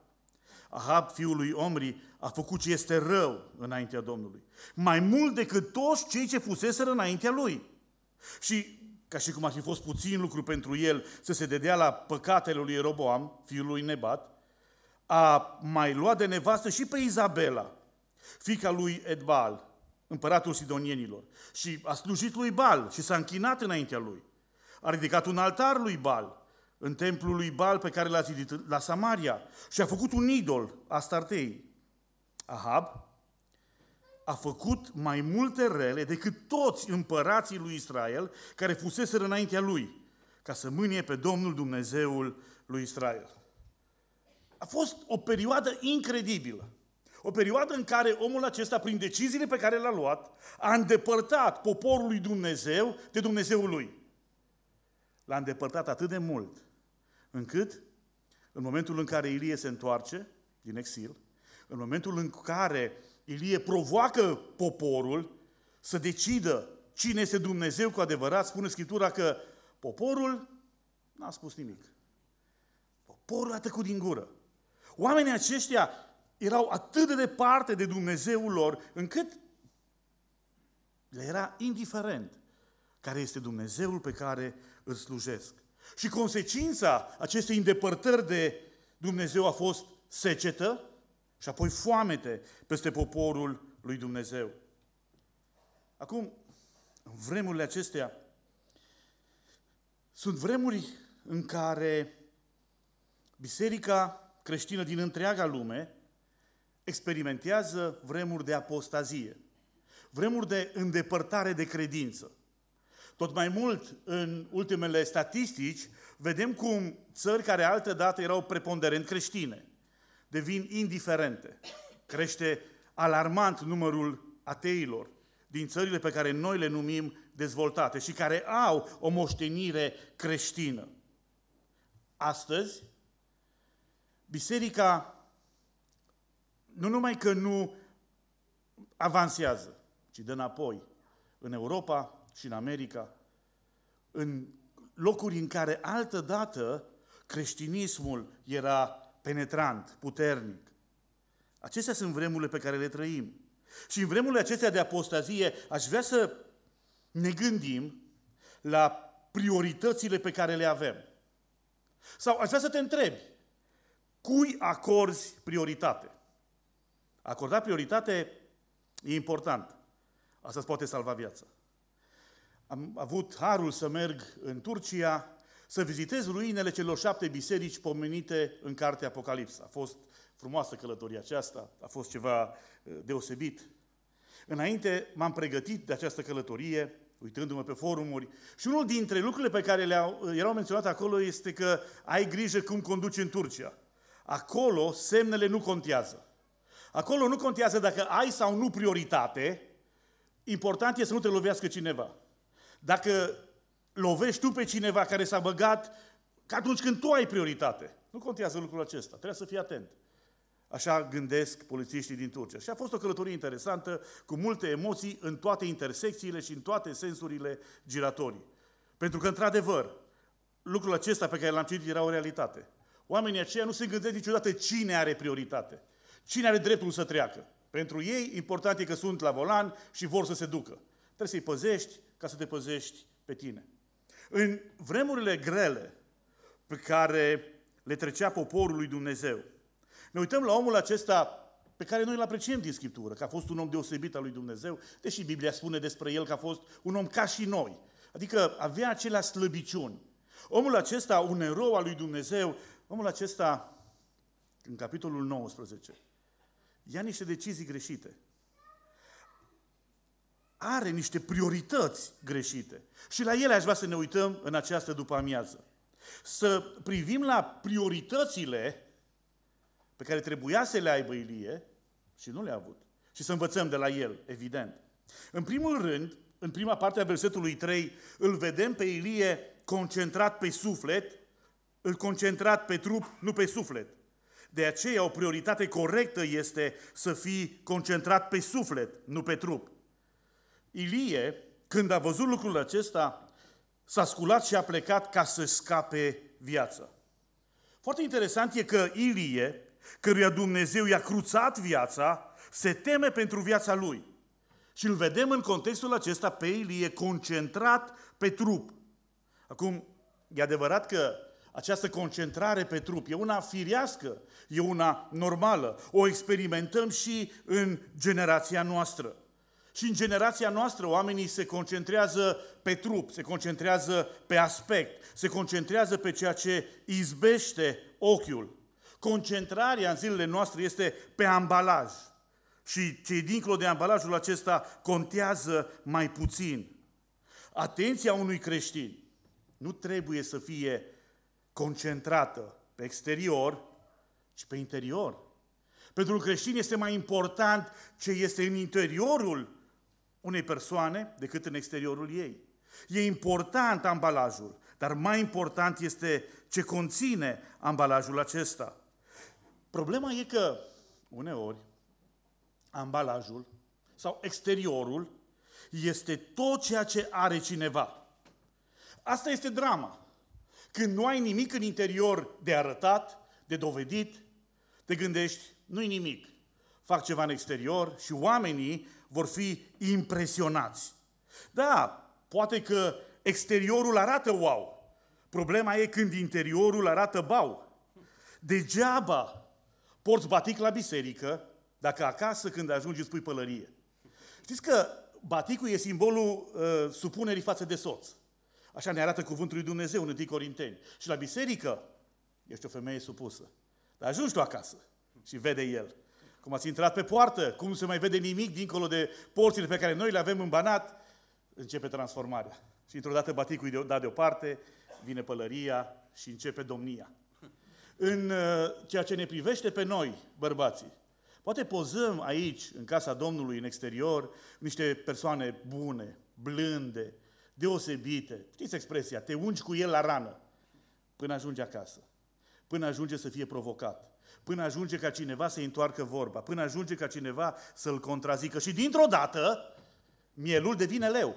Ahab, fiul lui Omri, a făcut ce este rău înaintea Domnului, mai mult decât toți cei ce fuseseră înaintea lui. Și, ca și cum ar fi fost puțin lucru pentru el să se dedea la păcatele lui Ieroboam, fiul lui Nebat, a mai luat de nevastă și pe Izabela, fiica lui Edbaal, împăratul sidonienilor, și a slujit lui Baal și s-a închinat înaintea lui. A ridicat un altar lui Baal în templul lui Baal pe care l-a zidit la Samaria și a făcut un idol, Astartei. Ahab a făcut mai multe rele decât toți împărații lui Israel care fuseseră înaintea lui, ca să mânie pe Domnul Dumnezeul lui Israel. A fost o perioadă incredibilă. O perioadă în care omul acesta, prin deciziile pe care le-a luat, a îndepărtat poporul lui Dumnezeu de Dumnezeul lui. L-a îndepărtat atât de mult, încât, în momentul în care Ilie se întoarce din exil, în momentul în care Ilie provoacă poporul să decidă cine este Dumnezeu cu adevărat, spune Scriptura că poporul n-a spus nimic. Poporul a tăcut din gură. Oamenii aceștia erau atât de departe de Dumnezeul lor, încât le era indiferent care este Dumnezeul pe care îl slujesc. Și consecința acestei îndepărtări de Dumnezeu a fost secetă și apoi foamete peste poporul lui Dumnezeu. Acum, în vremurile acestea, sunt vremuri în care biserica creștină din întreaga lume experimentează vremuri de apostazie, vremuri de îndepărtare de credință. Tot mai mult, în ultimele statistici, vedem cum țări care altădată erau preponderent creștine devin indiferente. Crește alarmant numărul ateilor din țările pe care noi le numim dezvoltate și care au o moștenire creștină. Astăzi, biserica nu numai că nu avansează, ci dă înapoi în Europa și în America, în locuri în care altădată creștinismul era penetrant, puternic. Acestea sunt vremurile pe care le trăim. Și în vremurile acestea de apostazie aș vrea să ne gândim la prioritățile pe care le avem. Sau aș vrea să te întrebi, cui acorzi prioritate? Acorda prioritate e important. Asta îți poate salva viața. Am avut harul să merg în Turcia, să vizitez ruinele celor 7 biserici pomenite în cartea Apocalipsa. A fost frumoasă călătoria aceasta, a fost ceva deosebit. Înainte m-am pregătit de această călătorie, uitându-mă pe forumuri, și unul dintre lucrurile pe care erau menționate acolo este că ai grijă cum conduci în Turcia. Acolo semnele nu contează. Acolo nu contează dacă ai sau nu prioritate, important este să nu te lovească cineva. Dacă lovești tu pe cineva care s-a băgat, ca atunci când tu ai prioritate. Nu contează lucrul acesta, trebuie să fii atent. Așa gândesc polițiștii din Turcia. Și a fost o călătorie interesantă, cu multe emoții în toate intersecțiile și în toate sensurile giratorii. Pentru că, într-adevăr, lucrul acesta pe care l-am citit era o realitate. Oamenii aceia nu se gândesc niciodată cine are prioritate, cine are dreptul să treacă. Pentru ei, important e că sunt la volan și vor să se ducă. Trebuie să-i păzești ca să te păzești pe tine. În vremurile grele pe care le trecea poporul lui Dumnezeu, ne uităm la omul acesta pe care noi îl apreciem din Scriptură, că a fost un om deosebit al lui Dumnezeu, deși Biblia spune despre el că a fost un om ca și noi, adică avea aceleași slăbiciuni. Omul acesta, un erou al lui Dumnezeu, omul acesta, în capitolul 19, ia niște decizii greșite. Are niște priorități greșite. Și la ele aș vrea să ne uităm în această după-amiază. Să privim la prioritățile pe care trebuia să le aibă Ilie și nu le-a avut. Și să învățăm de la el, evident. În primul rând, în prima parte a versetului 3, îl vedem pe Ilie concentrat pe suflet, îl concentrat pe trup, nu pe suflet. De aceea o prioritate corectă este să fii concentrat pe suflet, nu pe trup. Ilie, când a văzut lucrul acesta, s-a sculat și a plecat ca să scape viața. Foarte interesant e că Ilie, căruia Dumnezeu i-a cruțat viața, se teme pentru viața lui. Și îl vedem în contextul acesta pe Ilie concentrat pe trup. Acum, e adevărat că această concentrare pe trup e una firească, e una normală. O experimentăm și în generația noastră. Și în generația noastră oamenii se concentrează pe trup, se concentrează pe aspect, se concentrează pe ceea ce izbește ochiul. Concentrarea în zilele noastre este pe ambalaj. Și cei dincolo de ambalajul acesta contează mai puțin. Atenția unui creștin nu trebuie să fie concentrată pe exterior, ci pe interior. Pentru un creștin este mai important ce este în interiorul unei persoane decât în exteriorul ei. E important ambalajul, dar mai important este ce conține ambalajul acesta. Problema e că uneori ambalajul sau exteriorul este tot ceea ce are cineva. Asta este drama. Când nu ai nimic în interior de arătat, de dovedit, te gândești, nu-i nimic. Fac ceva în exterior și oamenii vor fi impresionați. Da, poate că exteriorul arată wow. Problema e când interiorul arată bau. Degeaba porți batic la biserică dacă acasă când ajungi îți pui pălărie. Știți că baticul e simbolul supunerii față de soț. Așa ne arată cuvântul lui Dumnezeu în 1 Corinteni. Și la biserică ești o femeie supusă. Dar ajungi tu acasă și vede el. Cum ați intrat pe poartă, cum nu se mai vede nimic dincolo de porțile pe care noi le avem în Banat, începe transformarea. Și într-o dată baticul e dat deoparte, vine pălăria și începe domnia. În ceea ce ne privește pe noi, bărbații, poate pozăm aici, în casa Domnului, în exterior, niște persoane bune, blânde, deosebite. Știți expresia, te ungi cu el la rană până ajunge acasă, până ajunge să fie provocat, până ajunge ca cineva să-i întoarcă vorba, până ajunge ca cineva să-l contrazică. Și dintr-o dată, mielul devine leu.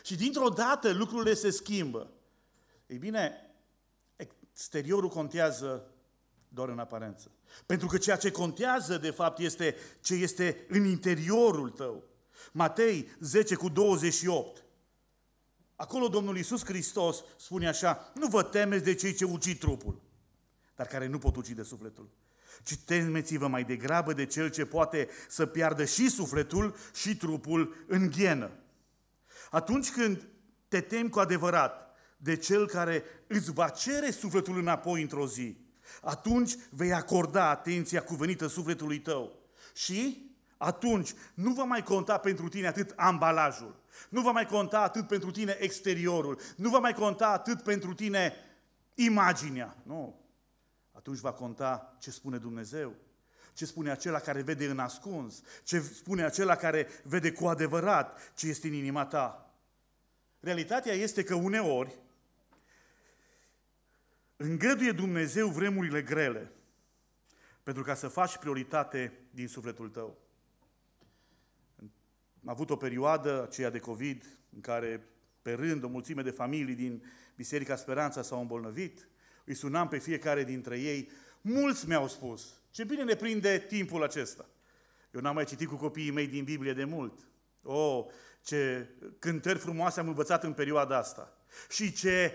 Și dintr-o dată lucrurile se schimbă. Ei bine, exteriorul contează doar în aparență. Pentru că ceea ce contează, de fapt, este ce este în interiorul tău. Matei 10:28. Acolo Domnul Iisus Hristos spune așa, nu vă temeți de cei ce ucid trupul, dar care nu pot ucide sufletul, ci temeți-vă mai degrabă de cel ce poate să piardă și sufletul și trupul în ghenă. Atunci când te temi cu adevărat de cel care îți va cere sufletul înapoi într-o zi, atunci vei acorda atenția cuvenită sufletului tău și atunci nu va mai conta pentru tine atât ambalajul, nu va mai conta atât pentru tine exteriorul, nu va mai conta atât pentru tine imaginea. Nu. Atunci va conta ce spune Dumnezeu, ce spune acela care vede în ascuns, ce spune acela care vede cu adevărat ce este în inima ta. Realitatea este că uneori îngăduie Dumnezeu vremurile grele pentru ca să faci prioritate din sufletul tău. Am avut o perioadă, aceea de COVID, în care pe rând o mulțime de familii din Biserica Speranța s-au îmbolnăvit. Îi sunam pe fiecare dintre ei. Mulți mi-au spus, ce bine ne prinde timpul acesta. Eu n-am mai citit cu copiii mei din Biblie de mult. Ce cântări frumoase am învățat în perioada asta. Și ce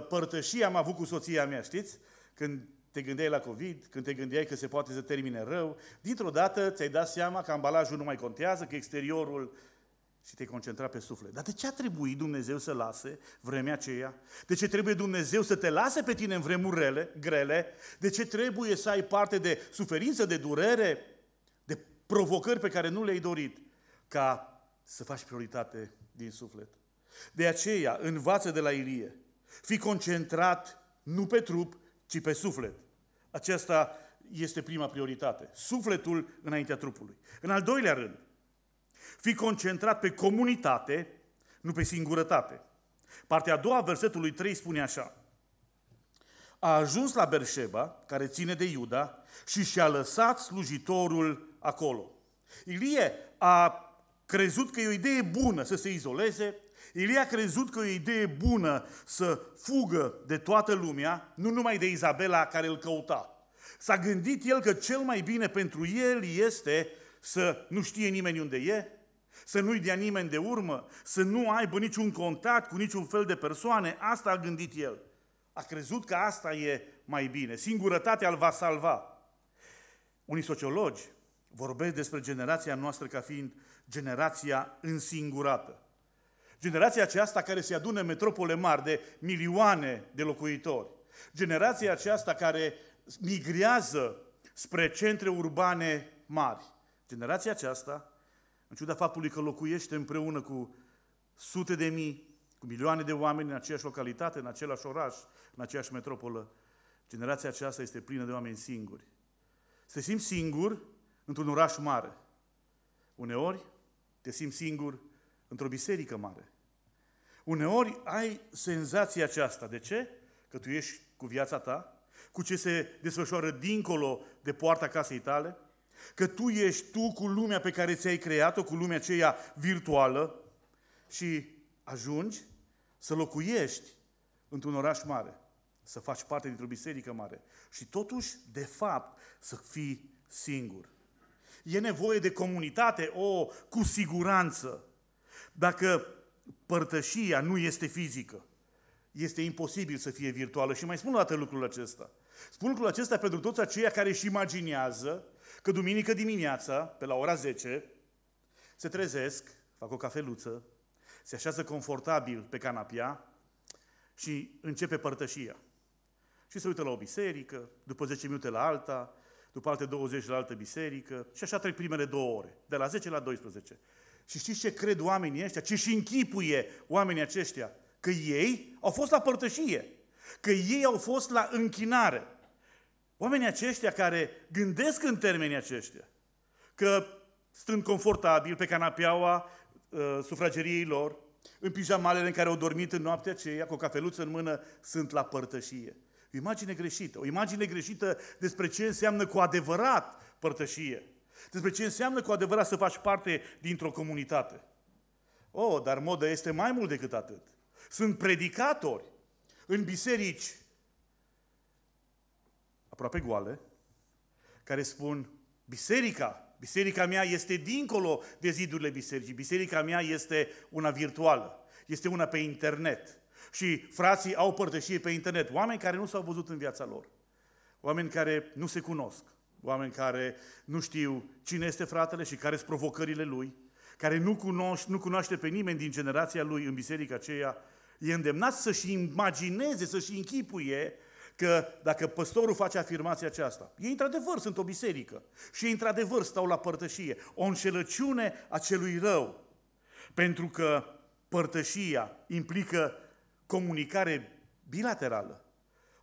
părtășie am avut cu soția mea, știți? Când te gândeai la COVID, când te gândeai că se poate să termine rău, dintr-o dată ți-ai dat seama că ambalajul nu mai contează, că exteriorul, și te-ai concentrat pe suflet. Dar de ce a trebuit Dumnezeu să lase vremea aceea? De ce trebuie Dumnezeu să te lase pe tine în vremuri grele? De ce trebuie să ai parte de suferință, de durere, de provocări pe care nu le-ai dorit? Ca să faci prioritate din suflet. De aceea, învață de la Ilie. Fii concentrat nu pe trup, ci pe suflet. Aceasta este prima prioritate. Sufletul înaintea trupului. În al doilea rând, fii concentrat pe comunitate, nu pe singurătate. Partea a doua, versetului 3, spune așa. a ajuns la Berșeba, care ține de Iuda, și și-a lăsat slujitorul acolo. Ilie a crezut că e o idee bună să se izoleze, Ilie a crezut că e o idee bună să fugă de toată lumea, nu numai de Izabela care îl căuta. S-a gândit el că cel mai bine pentru el este să nu știe nimeni unde e, să nu-i dea nimeni de urmă, să nu aibă niciun contact cu niciun fel de persoane. Asta a gândit el. A crezut că asta e mai bine. Singurătatea îl va salva. Unii sociologi vorbesc despre generația noastră ca fiind generația însingurată. Generația aceasta care se adună în metropole mari de milioane de locuitori. Generația aceasta care migrează spre centre urbane mari. Generația aceasta, în ciuda faptului că locuiește împreună cu sute de mii, cu milioane de oameni în aceeași localitate, în același oraș, în aceeași metropolă, generația aceasta este plină de oameni singuri. Să te simți singur într-un oraș mare. Uneori te simți singur într-o biserică mare. Uneori ai senzația aceasta. De ce? Că tu ești cu viața ta, cu ce se desfășoară dincolo de poarta casei tale, că tu ești tu cu lumea pe care ți-ai creat-o, cu lumea aceea virtuală și ajungi să locuiești într-un oraș mare, să faci parte dintr-o biserică mare și totuși, de fapt, să fii singur. E nevoie de comunitate? Cu siguranță. Dacă părtășia nu este fizică, este imposibil să fie virtuală. Și mai spun o dată lucrul acesta. Spun lucrul acesta pentru toți aceia care își imaginează că duminică dimineața, pe la ora 10, se trezesc, fac o cafeluță, se așează confortabil pe canapea și începe părtășia. Și se uită la o biserică, după 10 minute la alta, după alte 20 la altă biserică și așa trec primele 2 ore, de la 10 la 12. Și știți ce cred oamenii ăștia? Ce și închipuie oamenii aceștia? Că ei au fost la părtășie, că ei au fost la închinare. Oamenii aceștia care gândesc în termenii aceștia, că stând confortabil pe canapeaua sufrageriei lor, în pijamalele în care au dormit în noaptea aceea, cu o cafeluță în mână, sunt la părtășie. O imagine greșită. O imagine greșită despre ce înseamnă cu adevărat părtășie. Despre ce înseamnă cu adevărat să faci parte dintr-o comunitate. Dar moda este mai mult decât atât. Sunt predicatori în biserici aproape goale, care spun, biserica mea este dincolo de zidurile bisericii, biserica mea este una virtuală, este una pe internet. Și frații au părtășie pe internet, oameni care nu s-au văzut în viața lor, oameni care nu se cunosc, oameni care nu știu cine este fratele și care sunt provocările lui, care nu cunoaște pe nimeni din generația lui în biserica aceea, e îndemnat să-și imagineze, să-și închipuie că dacă păstorul face afirmația aceasta, ei într-adevăr sunt o biserică și ei într-adevăr stau la părtășie, o înșelăciune a celui rău, pentru că părtășia implică comunicare bilaterală.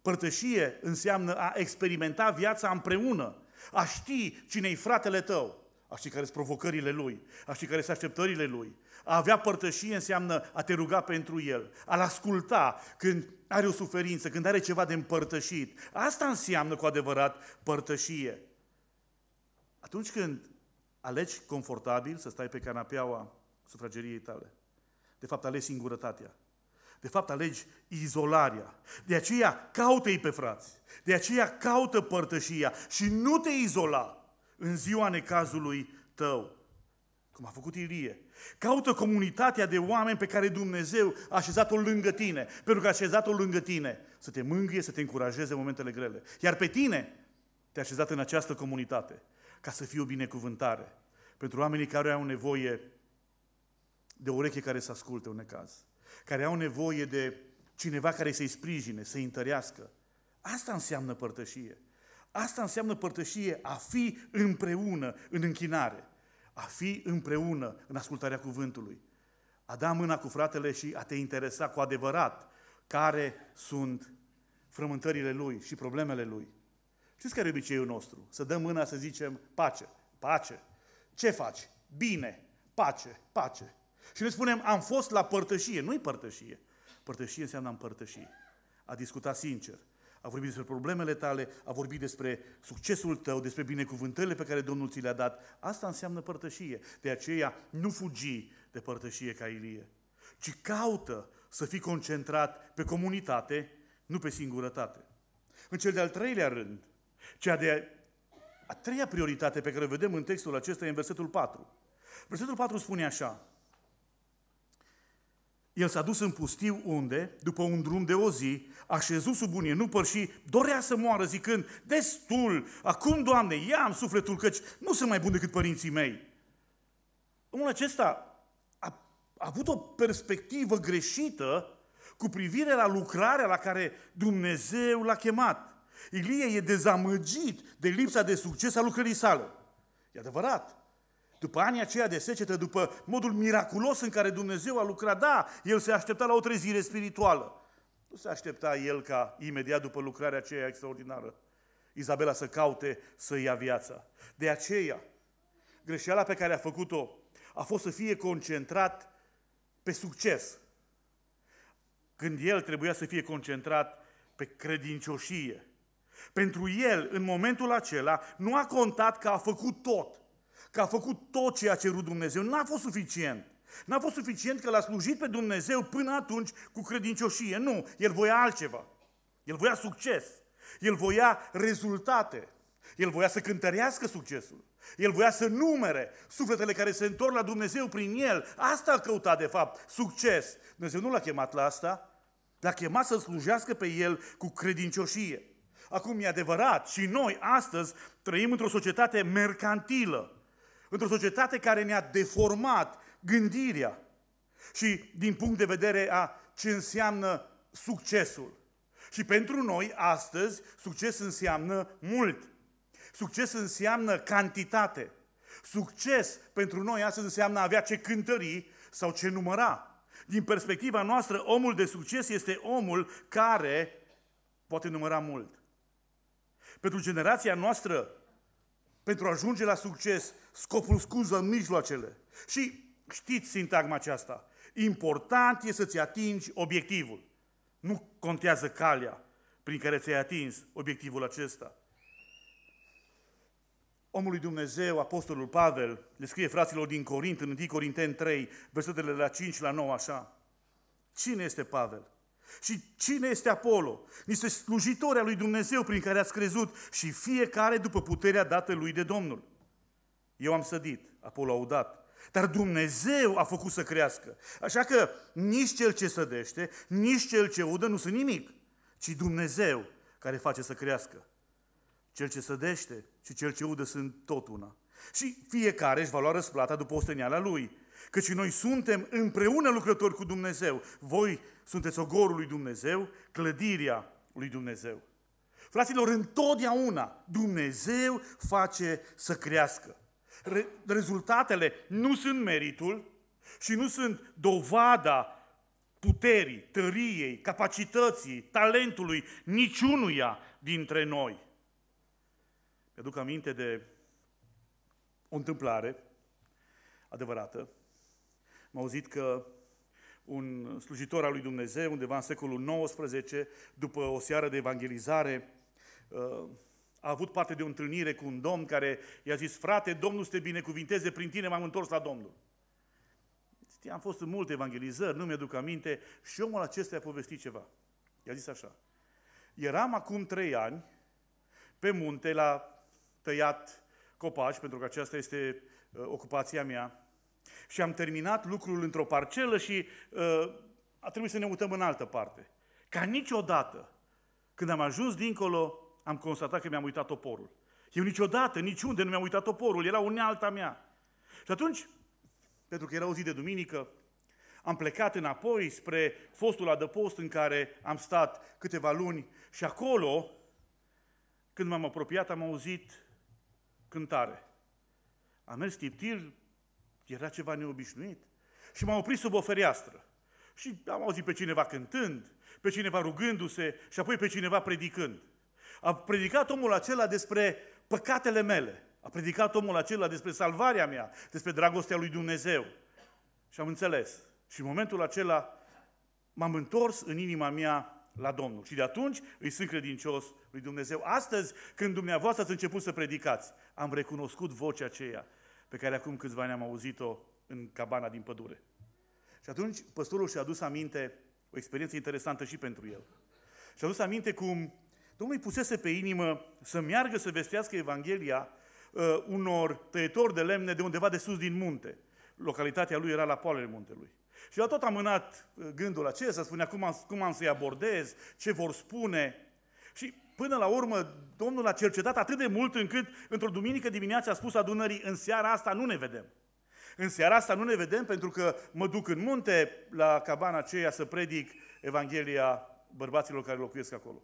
Părtășie înseamnă a experimenta viața împreună, a ști cine-i fratele tău, a ști care sunt provocările lui, a ști care sunt așteptările lui. A avea părtășie înseamnă a te ruga pentru el, a-l asculta când are o suferință, când are ceva de împărtășit. Asta înseamnă cu adevărat părtășie. Atunci când alegi confortabil să stai pe canapeaua sufrageriei tale, de fapt alegi singurătatea. De fapt, alegi izolarea. De aceea caută-i pe frați. De aceea caută părtășia și nu te izola în ziua necazului tău. Cum a făcut Ilie. Caută comunitatea de oameni pe care Dumnezeu a așezat-o lângă tine. Pentru că a așezat-o lângă tine să te mângâie, să te încurajeze în momentele grele. Iar pe tine te-a așezat în această comunitate ca să fie o binecuvântare pentru oamenii care au nevoie de o ureche care să asculte un necaz, care au nevoie de cineva care să-i sprijine, să-i întărească. Asta înseamnă părtășie. Asta înseamnă părtășie, a fi împreună în închinare, a fi împreună în ascultarea cuvântului, a da mâna cu fratele și a te interesa cu adevărat care sunt frământările lui și problemele lui. Știți care e obiceiul nostru? Să dăm mâna să zicem pace, pace. Ce faci? Bine, pace, pace. Și noi spunem, am fost la părtășie. Nu-i părtășie. Părtășie înseamnă împărtășie. A discuta sincer, A vorbit despre problemele tale, a vorbit despre succesul tău, despre binecuvântările pe care Domnul ți le-a dat. Asta înseamnă părtășie. De aceea nu fugi de părtășie ca Ilie, ci caută să fii concentrat pe comunitate, nu pe singurătate. În cel de-al treilea rând, a treia prioritate pe care o vedem în textul acesta e în versetul 4. Versetul 4 spune așa: El s-a dus în pustiu unde, după un drum de o zi, a șezut sub un ienupăr și dorea să moară, zicând: destul, acum, Doamne, ia-mi sufletul, căci nu sunt mai bun decât părinții mei. Omul acesta a avut o perspectivă greșită cu privire la lucrarea la care Dumnezeu l-a chemat. Ilie e dezamăgit de lipsa de succes a lucrării sale. E adevărat. După anii aceia de secetă, după modul miraculos în care Dumnezeu a lucrat, da, el se aștepta la o trezire spirituală. Nu se aștepta el ca imediat după lucrarea aceea extraordinară Izabela să caute să ia viața. De aceea, greșeala pe care a făcut-o a fost să fie concentrat pe succes, când el trebuia să fie concentrat pe credincioșie. Pentru el, în momentul acela, nu a contat că a făcut tot, că a făcut tot ce a cerut Dumnezeu. N-a fost suficient. N-a fost suficient că l-a slujit pe Dumnezeu până atunci cu credincioșie. Nu, el voia altceva. El voia succes. El voia rezultate. El voia să cântărească succesul. El voia să numere sufletele care se întorc la Dumnezeu prin el. Asta a căutat, de fapt, succes. Dumnezeu nu l-a chemat la asta. L-a chemat să slujească pe el cu credincioșie. Acum, e adevărat, și noi astăzi trăim într-o societate mercantilă, într-o societate care ne-a deformat gândirea și din punct de vedere a ce înseamnă succesul. Și pentru noi astăzi succes înseamnă mult. Succes înseamnă cantitate. Succes pentru noi astăzi înseamnă a avea ce cântări sau ce număra. Din perspectiva noastră, omul de succes este omul care poate număra mult. Pentru generația noastră, pentru a ajunge la succes, scopul scuză mijloacele. Și știți sintagma aceasta. Important e să-ți atingi obiectivul. Nu contează calea prin care ți-ai atins obiectivul acesta. Omul lui Dumnezeu, Apostolul Pavel, le scrie fraților din Corint, în 1 Corinteni 3, versetele de la 5 la 9, așa. Cine este Pavel? Și cine este Apollo? Niște slujitori al lui Dumnezeu prin care ați crezut și fiecare după puterea dată lui de Domnul. Eu am sădit, Apollo a udat, dar Dumnezeu a făcut să crească. Așa că nici cel ce sădește, nici cel ce udă nu sunt nimic, ci Dumnezeu care face să crească. Cel ce sădește și cel ce udă sunt tot una. Și fiecare își va lua răsplata după osteneala lui. Căci noi suntem împreună lucrători cu Dumnezeu. Voi sunteți ogorul lui Dumnezeu, clădirea lui Dumnezeu. Fraților, întotdeauna Dumnezeu face să crească. Rezultatele nu sunt meritul și nu sunt dovada puterii, tăriei, capacității, talentului niciunuia dintre noi. Mi-aduc aminte de o întâmplare adevărată. Am auzit că un slujitor al lui Dumnezeu, undeva în secolul XIX, după o seară de evangelizare, a avut parte de o întâlnire cu un domn care i-a zis: frate, Domnul să te binecuvinteze, prin tine m-am întors la Domnul. Am fost în multe evangelizări, nu mi-aduc aminte, și omul acesta i-a povestit ceva. I-a zis așa: eram acum 3 ani pe munte la tăiat copaci, pentru că aceasta este ocupația mea, și am terminat lucrul într-o parcelă și a trebuit să ne mutăm în altă parte. Ca niciodată, când am ajuns dincolo, am constatat că mi-am uitat toporul. Eu niciodată, niciunde nu mi-am uitat toporul, era unealta mea. Și atunci, pentru că era o zi de duminică, am plecat înapoi spre fostul adăpost în care am stat câteva luni și acolo, când m-am apropiat, am auzit cântare. Am mers tiptil, era ceva neobișnuit și m-am oprit sub o fereastră. Și am auzit pe cineva cântând, pe cineva rugându-se și apoi pe cineva predicând. A predicat omul acela despre păcatele mele, a predicat omul acela despre salvarea mea, despre dragostea lui Dumnezeu. Și am înțeles. Și în momentul acela m-am întors în inima mea la Domnul. Și de atunci îi sunt credincios lui Dumnezeu. Astăzi, când dumneavoastră ați început să predicați, am recunoscut vocea aceea pe care acum câțiva ani am auzit-o în cabana din pădure. Și atunci păstorul și-a adus aminte o experiență interesantă și pentru el. Și-a adus aminte cum Domnul îi pusese pe inimă să meargă să vestească Evanghelia unor tăietori de lemne de undeva de sus din munte. Localitatea lui era la poalele muntelui. Și a tot amânat gândul acesta, spunea cum am să-i abordez, ce vor spune. Și până la urmă, Domnul a cercetat atât de mult încât într-o duminică dimineață a spus adunării, în seara asta nu ne vedem. În seara asta nu ne vedem pentru că mă duc în munte la cabana aceea să predic Evanghelia bărbaților care locuiesc acolo.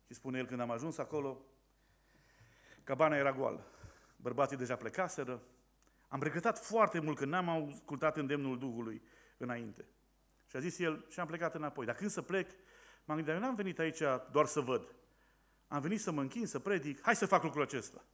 Și spune el, când am ajuns acolo, cabana era goală. Bărbații deja plecaseră. Am regretat foarte mult că n-am ascultat îndemnul Duhului înainte. Și a zis el, și am plecat înapoi. Dar când să plec, m-am gândit, eu n-am venit aici doar să văd. Am venit să mă închin, să predic, hai să fac lucrul acesta.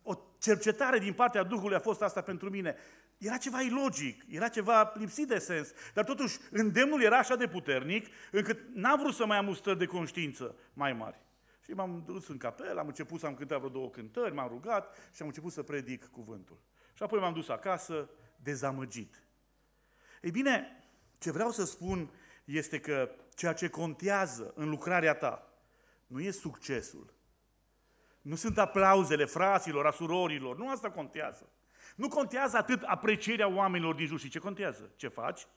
O cercetare din partea Duhului a fost asta pentru mine. Era ceva ilogic, era ceva lipsit de sens, dar totuși îndemnul era așa de puternic, încât n-am vrut să mai am stări de conștiință mai mari. Și m-am dus în capelă, am început să am cântat vreo 2 cântări, m-am rugat și am început să predic cuvântul. Și apoi m-am dus acasă, dezamăgit. Ei bine, ce vreau să spun este că ceea ce contează în lucrarea ta nu e succesul. Nu sunt aplauzele fraților, a surorilor, nu asta contează. Nu contează atât aprecierea oamenilor din jur. Și ce contează? Ce faci?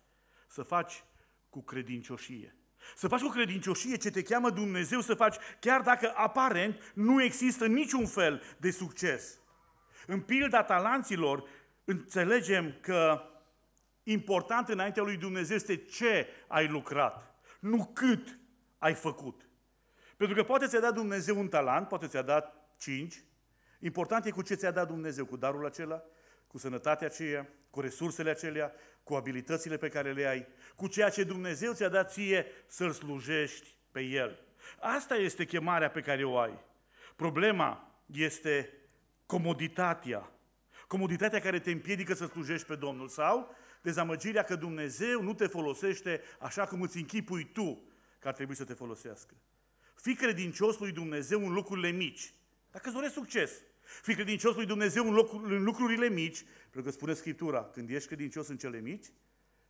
Să faci cu credincioșie. Să faci cu credincioșie ce te cheamă Dumnezeu să faci, chiar dacă aparent nu există niciun fel de succes. În pilda talanților înțelegem că important înaintea lui Dumnezeu este ce ai lucrat, nu cât ai făcut. Pentru că poate ți-a dat Dumnezeu un talent, poate ți-a dat 5. Important e cu ce ți-a dat Dumnezeu, cu darul acela, cu sănătatea aceea, cu resursele acelea, cu abilitățile pe care le ai, cu ceea ce Dumnezeu ți-a dat ție să-L slujești pe El. Asta este chemarea pe care o ai. Problema este comoditatea. Comoditatea care te împiedică să slujești pe Domnul sau dezamăgirea că Dumnezeu nu te folosește așa cum îți închipui tu că ar trebui să te folosească. Fii credincios lui Dumnezeu în lucrurile mici, dacă îți dorești succes. Fii credincios lui Dumnezeu în lucrurile mici, pentru că spune Scriptura, când ești credincios în cele mici,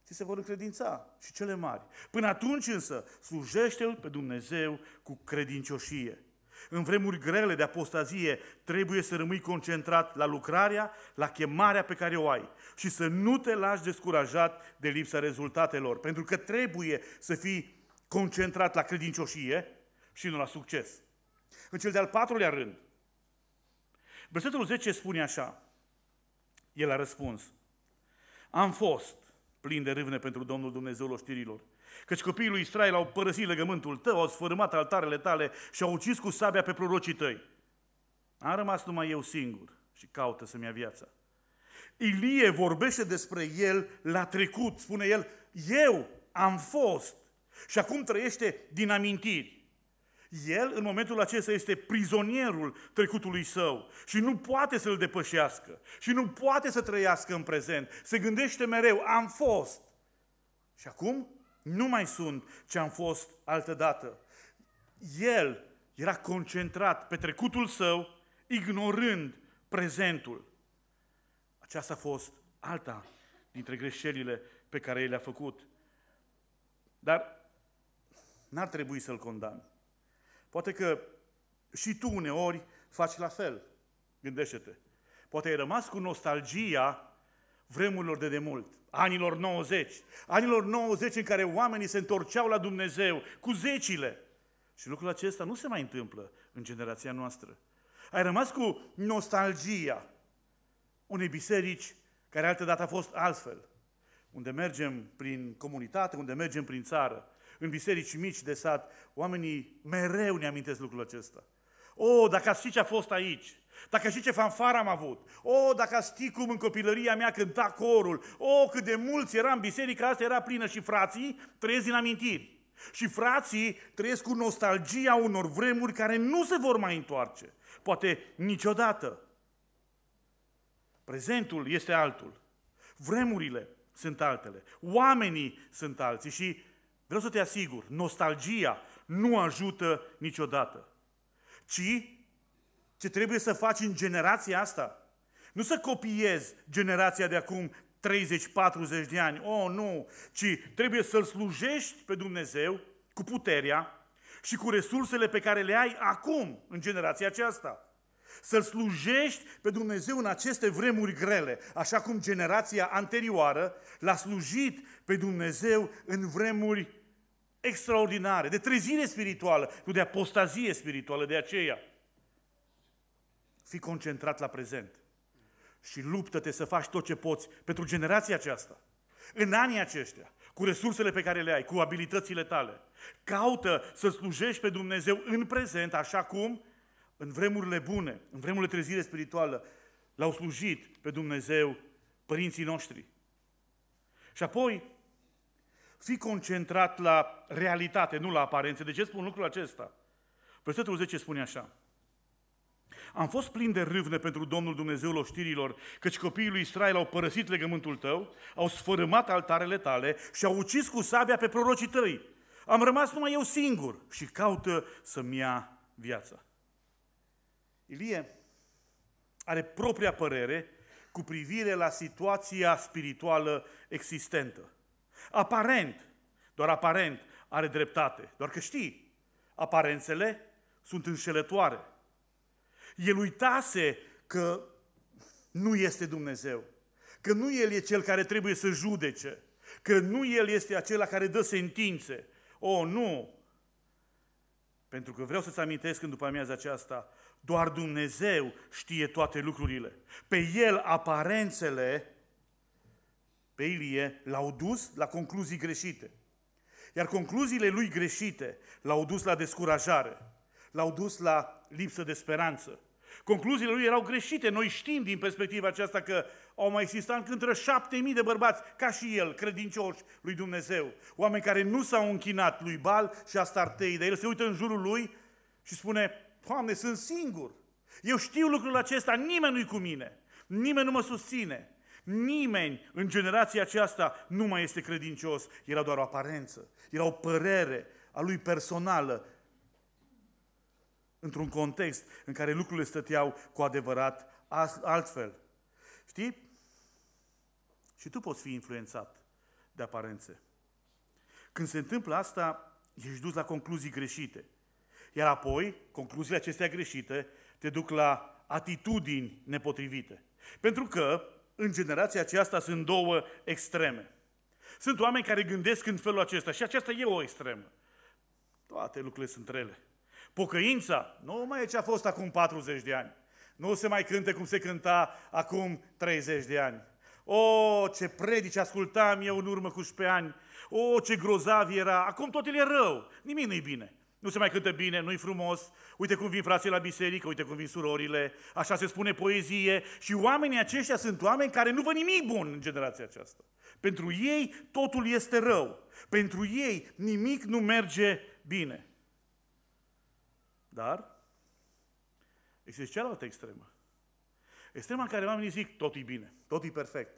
ți se vor încredința și cele mari. Până atunci însă, slujește-L pe Dumnezeu cu credincioșie. În vremuri grele de apostazie, trebuie să rămâi concentrat la lucrarea, la chemarea pe care o ai și să nu te lași descurajat de lipsa rezultatelor, pentru că trebuie să fii concentrat la credincioșie și nu la succes. În cel de-al 4-lea rând, versetul 10 spune așa, el a răspuns, am fost plin de râvne pentru Domnul Dumnezeul oștirilor, căci copiii lui Israel au părăsit legământul tău, au sfărâmat altarele tale și au ucis cu sabia pe prorocii tăi. Am rămas numai eu singur și caută să-mi ia viața. Ilie vorbește despre el la trecut, spune el, eu am fost și acum trăiește din amintiri. El, în momentul acesta, este prizonierul trecutului său și nu poate să-l depășească și nu poate să trăiască în prezent. Se gândește mereu, am fost. Și acum nu mai sunt ce am fost altădată. El era concentrat pe trecutul său, ignorând prezentul. Aceasta a fost alta dintre greșelile pe care el le-a făcut. Dar n-ar trebui să-l condamni. Poate că și tu uneori faci la fel. Gândește-te. Poate ai rămas cu nostalgia vremurilor de demult, anilor 90. Anilor 90 în care oamenii se întorceau la Dumnezeu cu zecile. Și lucrul acesta nu se mai întâmplă în generația noastră. Ai rămas cu nostalgia unei biserici care altădată a fost altfel. Unde mergem prin comunitate, unde mergem prin țară, în biserici mici de sat, oamenii mereu ne amintesc lucrul acesta. O, dacă ați ști ce a fost aici, dacă știi ce fanfară am avut, o, dacă ați ști cum în copilăria mea cânta corul, o, cât de mulți eram, biserica asta era plină și frații trăiesc din amintiri. Și frații trăiesc cu nostalgia unor vremuri care nu se vor mai întoarce, poate niciodată. Prezentul este altul, vremurile sunt altele, oamenii sunt alții și vreau să te asigur, nostalgia nu ajută niciodată. Ci ce trebuie să faci în generația asta, nu să copiezi generația de acum 30-40 de ani, nu, ci trebuie să-L slujești pe Dumnezeu cu puterea și cu resursele pe care le ai acum, în generația aceasta. Să-L slujești pe Dumnezeu în aceste vremuri grele, așa cum generația anterioară l-a slujit pe Dumnezeu în vremuri extraordinare, de trezire spirituală, nu de apostazie spirituală. De aceea, fii concentrat la prezent și luptă-te să faci tot ce poți pentru generația aceasta. În anii aceștia, cu resursele pe care le ai, cu abilitățile tale, caută să slujești pe Dumnezeu în prezent, așa cum în vremurile bune, în vremurile trezire spirituală, l-au slujit pe Dumnezeu părinții noștri. Și apoi, fii concentrat la realitate, nu la aparențe. De ce spun lucrul acesta? Versetul 10 spune așa: am fost plin de râvne pentru Domnul Dumnezeul oștirilor, căci copiii lui Israel au părăsit legământul tău, au sfărâmat altarele tale și au ucis cu sabia pe prorocii tăi. Am rămas numai eu singur și caută să-mi ia viața. Ilie are propria părere cu privire la situația spirituală existentă. Aparent, doar aparent, are dreptate. Doar că știi, aparențele sunt înșelătoare. El uitase că nu este Dumnezeu, că nu El e Cel care trebuie să judece, că nu El este acela care dă sentințe. Nu! Pentru că vreau să-ți amintesc în după amiaza aceasta, doar Dumnezeu știe toate lucrurile. Pe El aparențele, pe Ilie, l-au dus la concluzii greșite. Iar concluziile lui greșite l-au dus la descurajare, l-au dus la lipsă de speranță. Concluziile lui erau greșite. Noi știm din perspectiva aceasta că au mai existat între 7.000 de bărbați, ca și el, credincioși lui Dumnezeu. Oameni care nu s-au închinat lui Baal și Astartei, dar el se uită în jurul lui și spune: Doamne, sunt singur. Eu știu lucrul acesta, nimeni nu-i cu mine. Nimeni nu mă susține. Nimeni în generația aceasta nu mai este credincios. Era doar o aparență. Era o părere a lui personală, într-un context în care lucrurile stăteau cu adevărat altfel. Știi? Și tu poți fi influențat de aparențe. Când se întâmplă asta, ești dus la concluzii greșite. Iar apoi, concluziile acestea greșite te duc la atitudini nepotrivite. Pentru că în generația aceasta sunt două extreme. Sunt oameni care gândesc în felul acesta și aceasta e o extremă. Toate lucrurile sunt rele. Pocăința nu mai e ce a fost acum 40 de ani. Nu se mai cânte cum se cânta acum 30 de ani. Ce predici ascultam eu în urmă cu 11 ani. Ce grozav era. Acum totul e rău. Nimic nu-i bine. Nu se mai cântă bine, nu-i frumos. Uite cum vin frații la biserică, uite cum vin surorile. Așa se spune poezie. Și oamenii aceștia sunt oameni care nu văd nimic bun în generația aceasta. Pentru ei totul este rău. Pentru ei nimic nu merge bine. Dar există cealaltă extremă. Extrema în care oamenii zic, totul e bine, totul e perfect.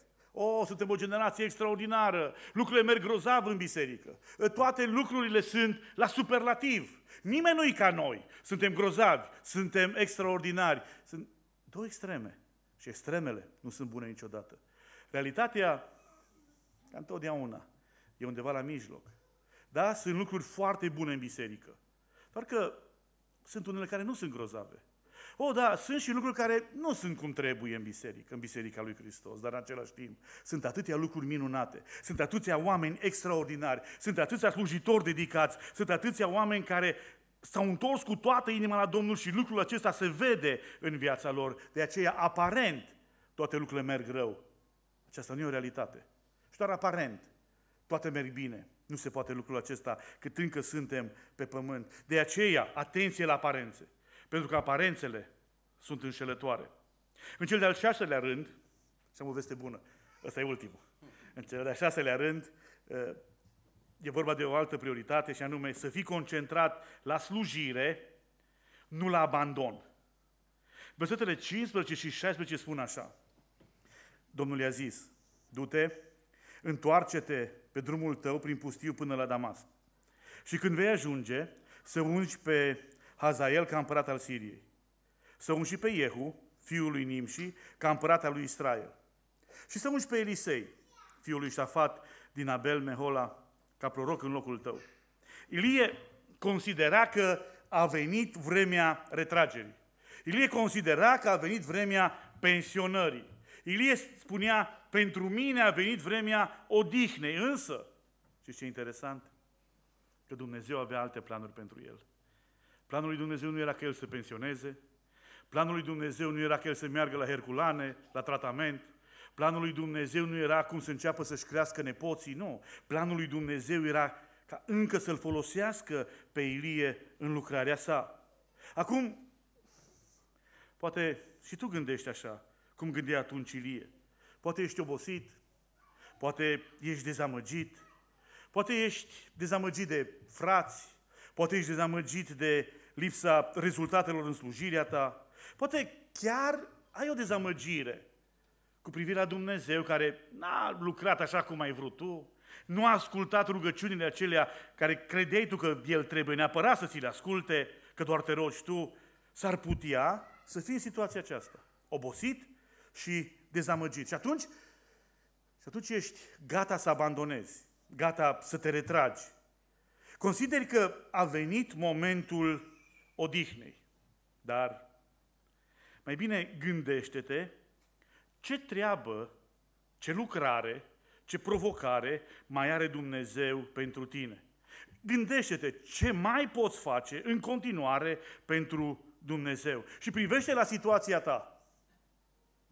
Suntem o generație extraordinară, lucrurile merg grozav în biserică. Toate lucrurile sunt la superlativ. Nimeni nu e ca noi. Suntem grozavi, suntem extraordinari. Sunt două extreme. Și extremele nu sunt bune niciodată. Realitatea, ca întotdeauna, e undeva la mijloc. Da, sunt lucruri foarte bune în biserică. Doar că sunt unele care nu sunt grozave. Da, sunt și lucruri care nu sunt cum trebuie în Biserica lui Hristos, dar în același timp sunt atâtea lucruri minunate, sunt atâția oameni extraordinari, sunt atâția slujitori dedicați, sunt atâția oameni care s-au întors cu toată inima la Domnul și lucrul acesta se vede în viața lor. De aceea, aparent, toate lucrurile merg rău. Aceasta nu e o realitate. Și doar aparent, toate merg bine. Nu se poate lucrul acesta cât încă suntem pe pământ. De aceea, atenție la aparențe. Pentru că aparențele sunt înșelătoare. În cel de-al 6-lea rând, și am o veste bună, ăsta e ultimul, în cel de-al 6-lea rând, e vorba de o altă prioritate și anume să fii concentrat la slujire, nu la abandon. Versetele 15 și 16 spun așa: Domnul i-a zis, du-te, întoarce-te pe pe drumul tău prin pustiu până la Damasc. Și când vei ajunge, să ungi pe Hazael ca împărat al Siriei, să ungi și pe Iehu, fiul lui Nimși, ca împărat al lui Israel, și să ungi pe Elisei, fiul lui Șafat din Abel Mehola, ca proroc în locul tău. Ilie considera că a venit vremea retragerii. Ilie considera că a venit vremea pensionării. Ilie spunea, pentru mine a venit vremea odihnei, însă, și ce interesant, că Dumnezeu avea alte planuri pentru el. Planul lui Dumnezeu nu era că el să pensioneze, planul lui Dumnezeu nu era că el să meargă la Herculane, la tratament, planul lui Dumnezeu nu era cum să înceapă să-și crească nepoții, nu. Planul lui Dumnezeu era ca încă să-l folosească pe Ilie în lucrarea sa. Acum, poate și tu gândești așa, cum gândea atunci Ilie. Poate ești obosit, poate ești dezamăgit, poate ești dezamăgit de frați, poate ești dezamăgit de lipsa rezultatelor în slujirea ta, poate chiar ai o dezamăgire cu privire la Dumnezeu care n-a lucrat așa cum ai vrut tu, nu a ascultat rugăciunile acelea care credeai tu că El trebuie neapărat să ți le asculte, că doar te rogi tu. S-ar putea să fii în situația aceasta, obosit și dezamăgit. Și atunci ești gata să abandonezi, gata să te retragi. Consideri că a venit momentul odihnei, dar mai bine gândește-te ce treabă, ce lucrare, ce provocare mai are Dumnezeu pentru tine. Gândește-te ce mai poți face în continuare pentru Dumnezeu. Și privește la situația ta.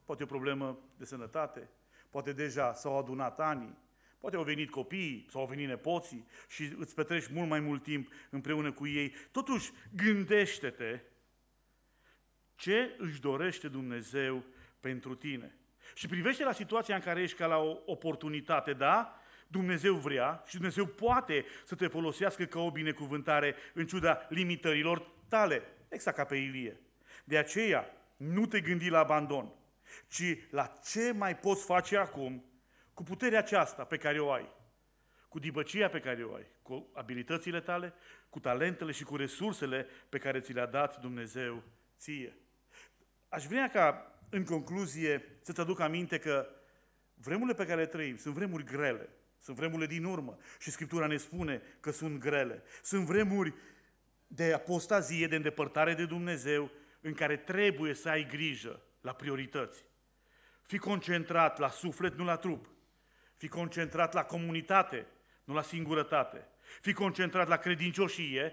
Poate o problemă de sănătate, poate deja s-au adunat anii, poate au venit copiii sau au venit nepoții și îți petreci mult mai mult timp împreună cu ei. Totuși, gândește-te ce își dorește Dumnezeu pentru tine. Și privește la situația în care ești ca la o oportunitate, da? Dumnezeu vrea și Dumnezeu poate să te folosească ca o binecuvântare în ciuda limitărilor tale, exact ca pe Ilie. De aceea, nu te gândi la abandon, ci la ce mai poți face acum cu puterea aceasta pe care o ai, cu dibăcia pe care o ai, cu abilitățile tale, cu talentele și cu resursele pe care ți le-a dat Dumnezeu ție. Aș vrea ca, în concluzie, să-ți aduc aminte că vremurile pe care le trăim sunt vremuri grele, sunt vremurile din urmă și Scriptura ne spune că sunt grele. Sunt vremuri de apostazie, de îndepărtare de Dumnezeu, în care trebuie să ai grijă la priorități. Fii concentrat la suflet, nu la trup. Fii concentrat la comunitate, nu la singurătate. Fii concentrat la credincioșie,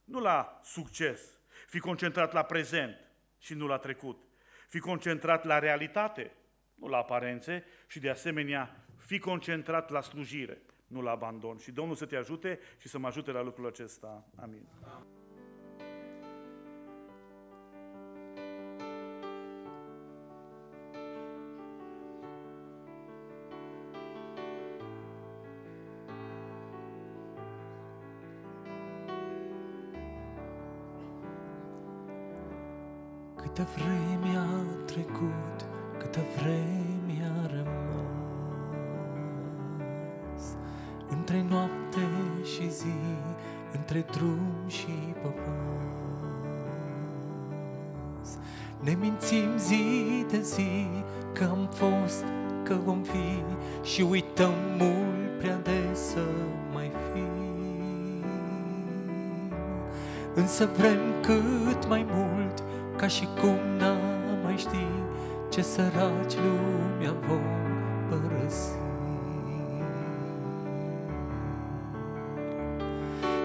nu la succes. Fii concentrat la prezent și nu la trecut. Fii concentrat la realitate, nu la aparențe și de asemenea fii concentrat la slujire, nu la abandon. Și Domnul să te ajute și să mă ajute la lucrul acesta. Amin. Câtă vreme a trecut, câtă vreme a rămas între noapte și zi, între drum și păpas. Ne mințim zi de zi că am fost, că vom fi și uităm mult prea des să mai fim. Însă vrem cât mai mult, ca și cum n-am mai ști ce săraci lumea vom părăsi.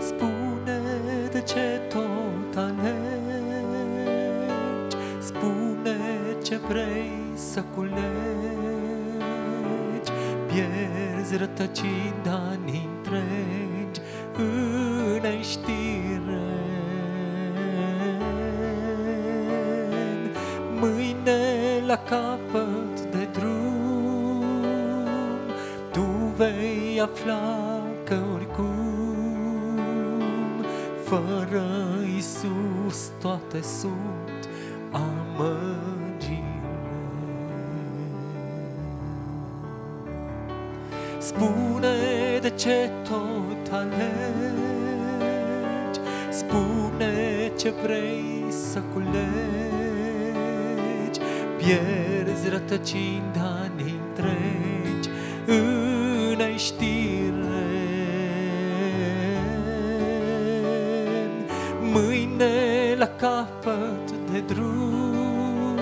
Spune de ce tot alegi, spune ce vrei să culegi, pierzi rătăcind ani întregi în neștire. Mâine la capăt de drum tu vei afla că oricum fără Iisus toate sunt amăgire. Spune de ce tot alegi, spune ce vrei să culegi, pierzi rătăcind ani întregi în neștire. Mâine la capăt de drum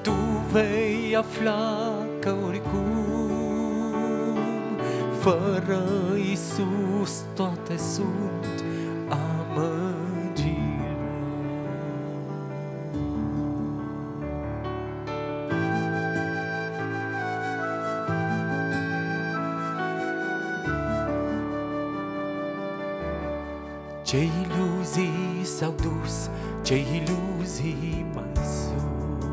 tu vei afla că oricum fără Iisus toate sunt amăgire. Ce iluzii s-au dus, ce iluzii mai sunt,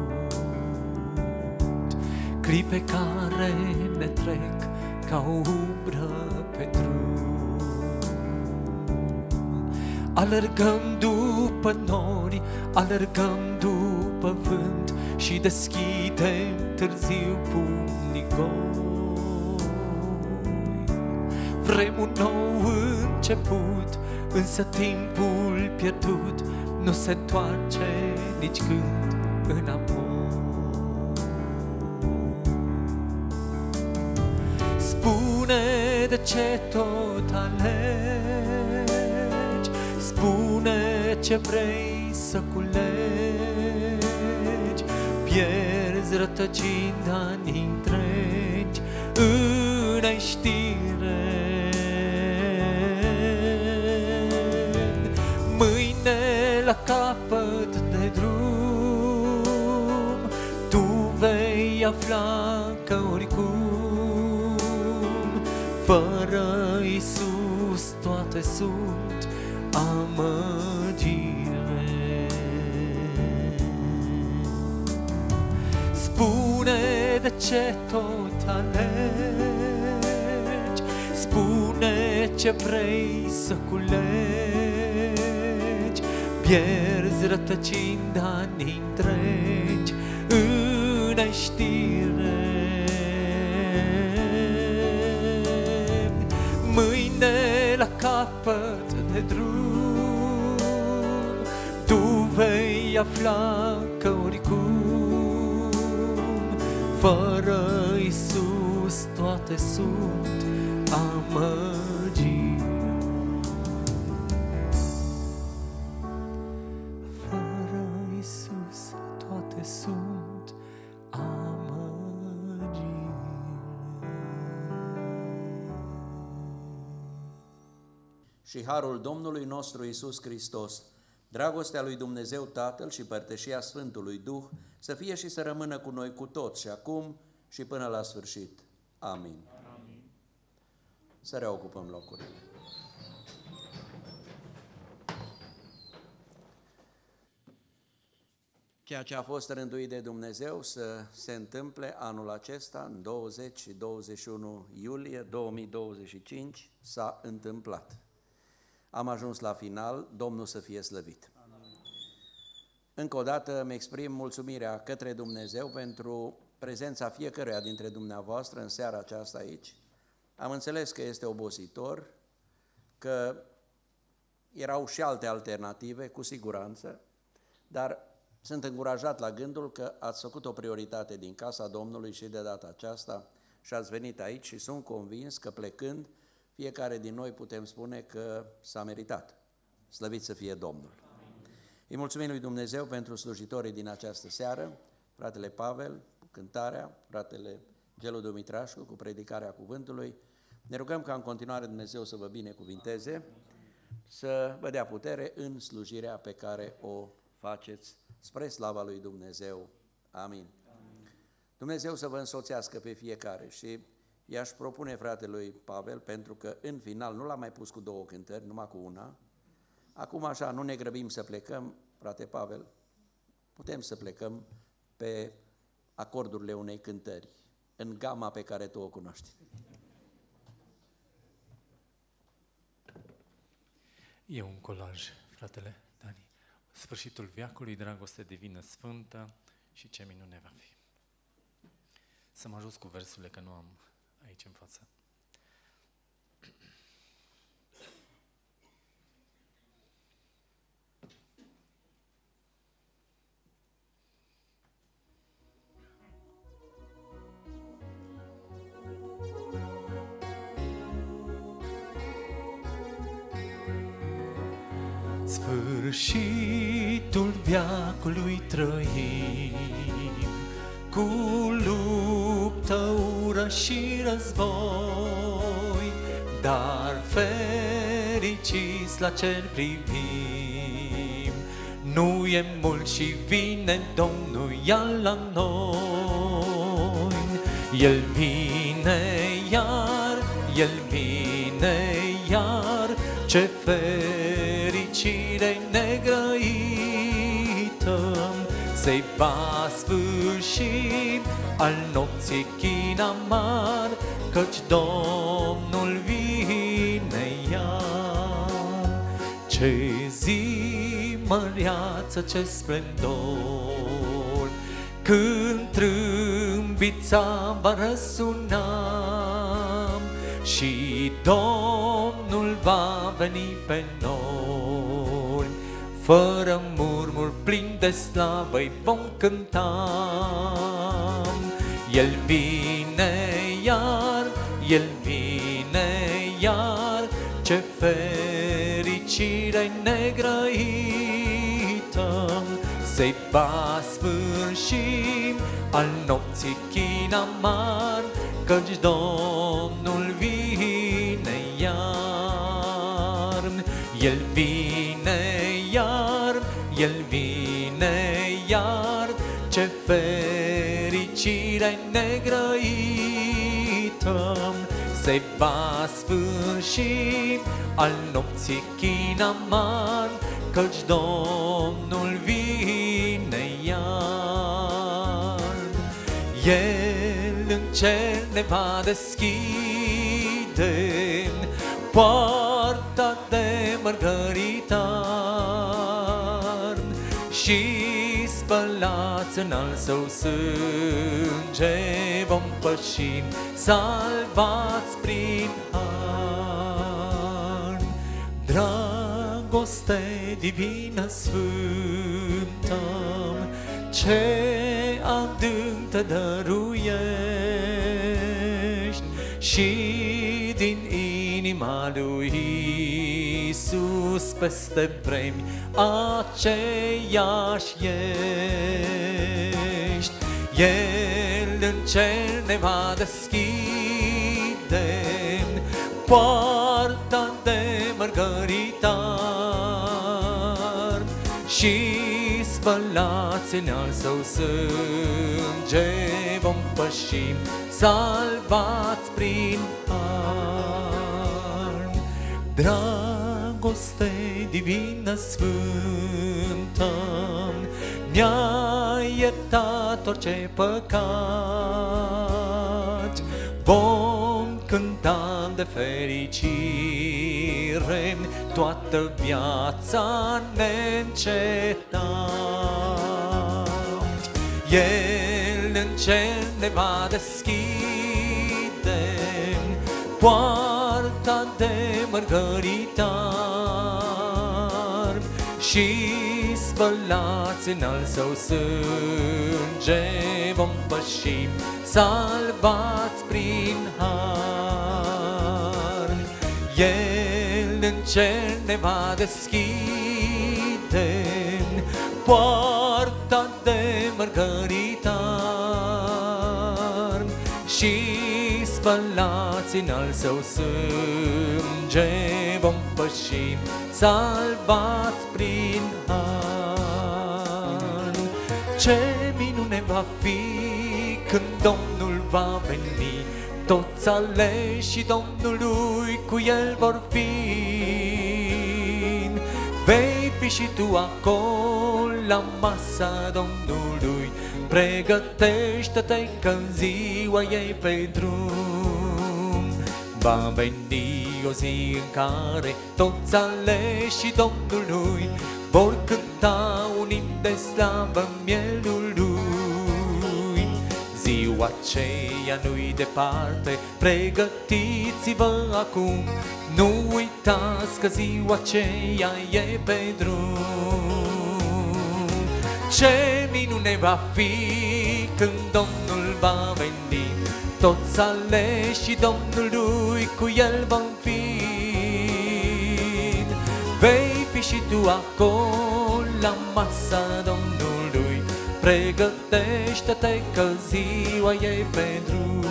clipe care ne trec ca o umbră pe drum. Alergăm după nori, alergăm după vânt și deschidem târziu pumnii goi. Vrem un nou început, însă timpul pierdut nu se întoarce nici când înapoi. Spune de ce tot alegi, spune ce vrei să culegi, pierzi rătăcind ani întregi în neștire. Mâine la capăt de drum tu vei afla că oricum fără Iisus toate sunt amăgire. Spune de ce tot alegi, spune ce vrei să culegi, pierzi rătăcind ani întregi în neștire. Mâine la capăt de drum tu vei afla că oricum fără Iisus toate sunt amăgiri. Fără Iisus toate sunt amăgiri. Și harul Domnului nostru Iisus Hristos, dragostea lui Dumnezeu Tatăl și părtășia Sfântului Duh să fie și să rămână cu noi cu toți și acum și până la sfârșit. Amin. Amin. Să reocupăm locurile. Ceea ce a fost rânduit de Dumnezeu să se întâmple anul acesta, în 20 și 21 iulie 2025, s-a întâmplat. Am ajuns la final, Domnul să fie slăvit. Amin. Încă o dată îmi exprim mulțumirea către Dumnezeu pentru prezența fiecăruia dintre dumneavoastră în seara aceasta aici. Am înțeles că este obositor, că erau și alte alternative, cu siguranță, dar sunt încurajat la gândul că ați făcut o prioritate din casa Domnului și de data aceasta și ați venit aici și sunt convins că plecând, fiecare din noi putem spune că s-a meritat. Slăvit să fie Domnul! Îi mulțumim lui Dumnezeu pentru slujitorii din această seară, fratele Pavel cu cântarea, fratele Gelu Dumitrașcu cu predicarea cuvântului. Ne rugăm ca în continuare Dumnezeu să vă binecuvinteze, să vă dea putere în slujirea pe care o faceți spre slava lui Dumnezeu. Amin. Dumnezeu să vă însoțească pe fiecare și i-aș propune fratelui Pavel, pentru că în final nu l-a mai pus cu două cântări, numai cu una. Acum așa, nu ne grăbim să plecăm, frate Pavel, putem să plecăm pe acordurile unei cântări, în gama pe care tu o cunoști. E un colaj, fratele Dani. Sfârșitul veacului, dragoste divină sfântă și ce minune va fi. Să mă ajut cu versurile, că nu am aici în față. sfârșitul veacului trăim, cu luptă, ură și război, dar fericiți la cer privim. Nu e mult și vine Domnul iar la noi. El vine iar, El vine iar, ce fericire negrăită se va sfârși al nopții chin amar, căci Domnul vine iar. Ce zi măreață, ce splendor, când trâmbița va răsuna și Domnul va veni pe noi. Fără murmur, plin de slavă-i vom cânta. El vine iar, El vine iar, ce fericire negrăită se va sfârși al nopții chin amar, căci Domnul vine iar. El vine iar, El vine iar, ce fericire negrăită se va sfârși al nopții chin amar, căci Domnul vine iar. El în cer ne va deschide poarta de mărgăritar și spălați în al său sânge vom păși, salvați prin har. Dragoste divină sfântă, ce adânc te dăruiești și din inima lui Iisus peste vremi aceeași ești. El în cer ne va deschide poarta de mărgăritar și spălați în al său sânge vom păși, salvați prin har. Dragoste divină sfântă, mi-a iertat orice păcat. Vom cânta de fericire toată viața neîncetat. El în cer ne va deschide poarta de mărgăritar și spălați în al său sânge vom păși, salvați prin har. El în cer ne va deschide poarta de mărgăritar și spălați în al său sânge vom păși, salvați prin har. Ce minune va fi când Domnul va veni, toți aleșii Domnului cu El vor fi. Vei fi și tu acolo la masa Domnului, pregătește-te că-n ziua ei pe drum. Va veni o zi în care toți aleșii Domnului vor cânta un imn de slavă mielului. Ziua aceea nu-i departe, pregătiți-vă acum, nu uitați că ziua aceea e pe drum. Ce minune va fi când Domnul va veni, toți aleșii Domnului cu El vom fi. Vei fi și tu acolo la masa Domnului, pregătește-te că ziua e pe drum.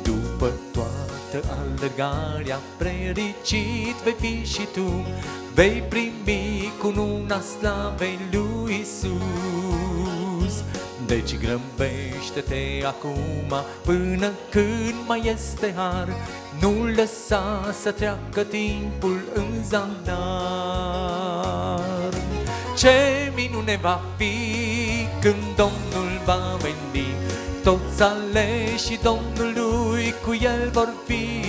După toată alergarea fericit vei fi și tu, vei primi cununa slavei lui Iisus. Deci grăbește-te acum până când mai este har, nu lăsa să treacă timpul în zadar. Ce minune va fi când Domnul va veni, toți aleșii Domnului cu El vor fi.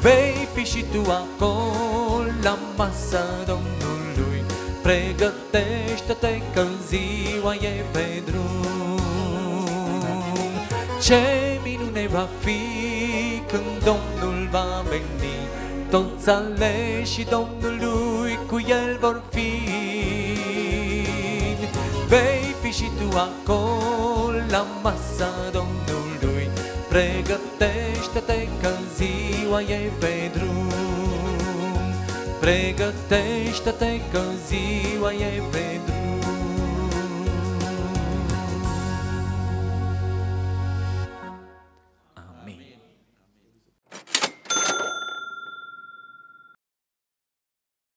Vei fi și tu acolo la masa Domnului, pregătește-te că ziua e pe drum. Ce minune va fi când Domnul va veni, toți aleșii Domnului cu El vor fi. Vei fi și tu acolo la masa Domnului, pregătește-te că ziua e pe drum. Pregătește-te că ziua e pe drum.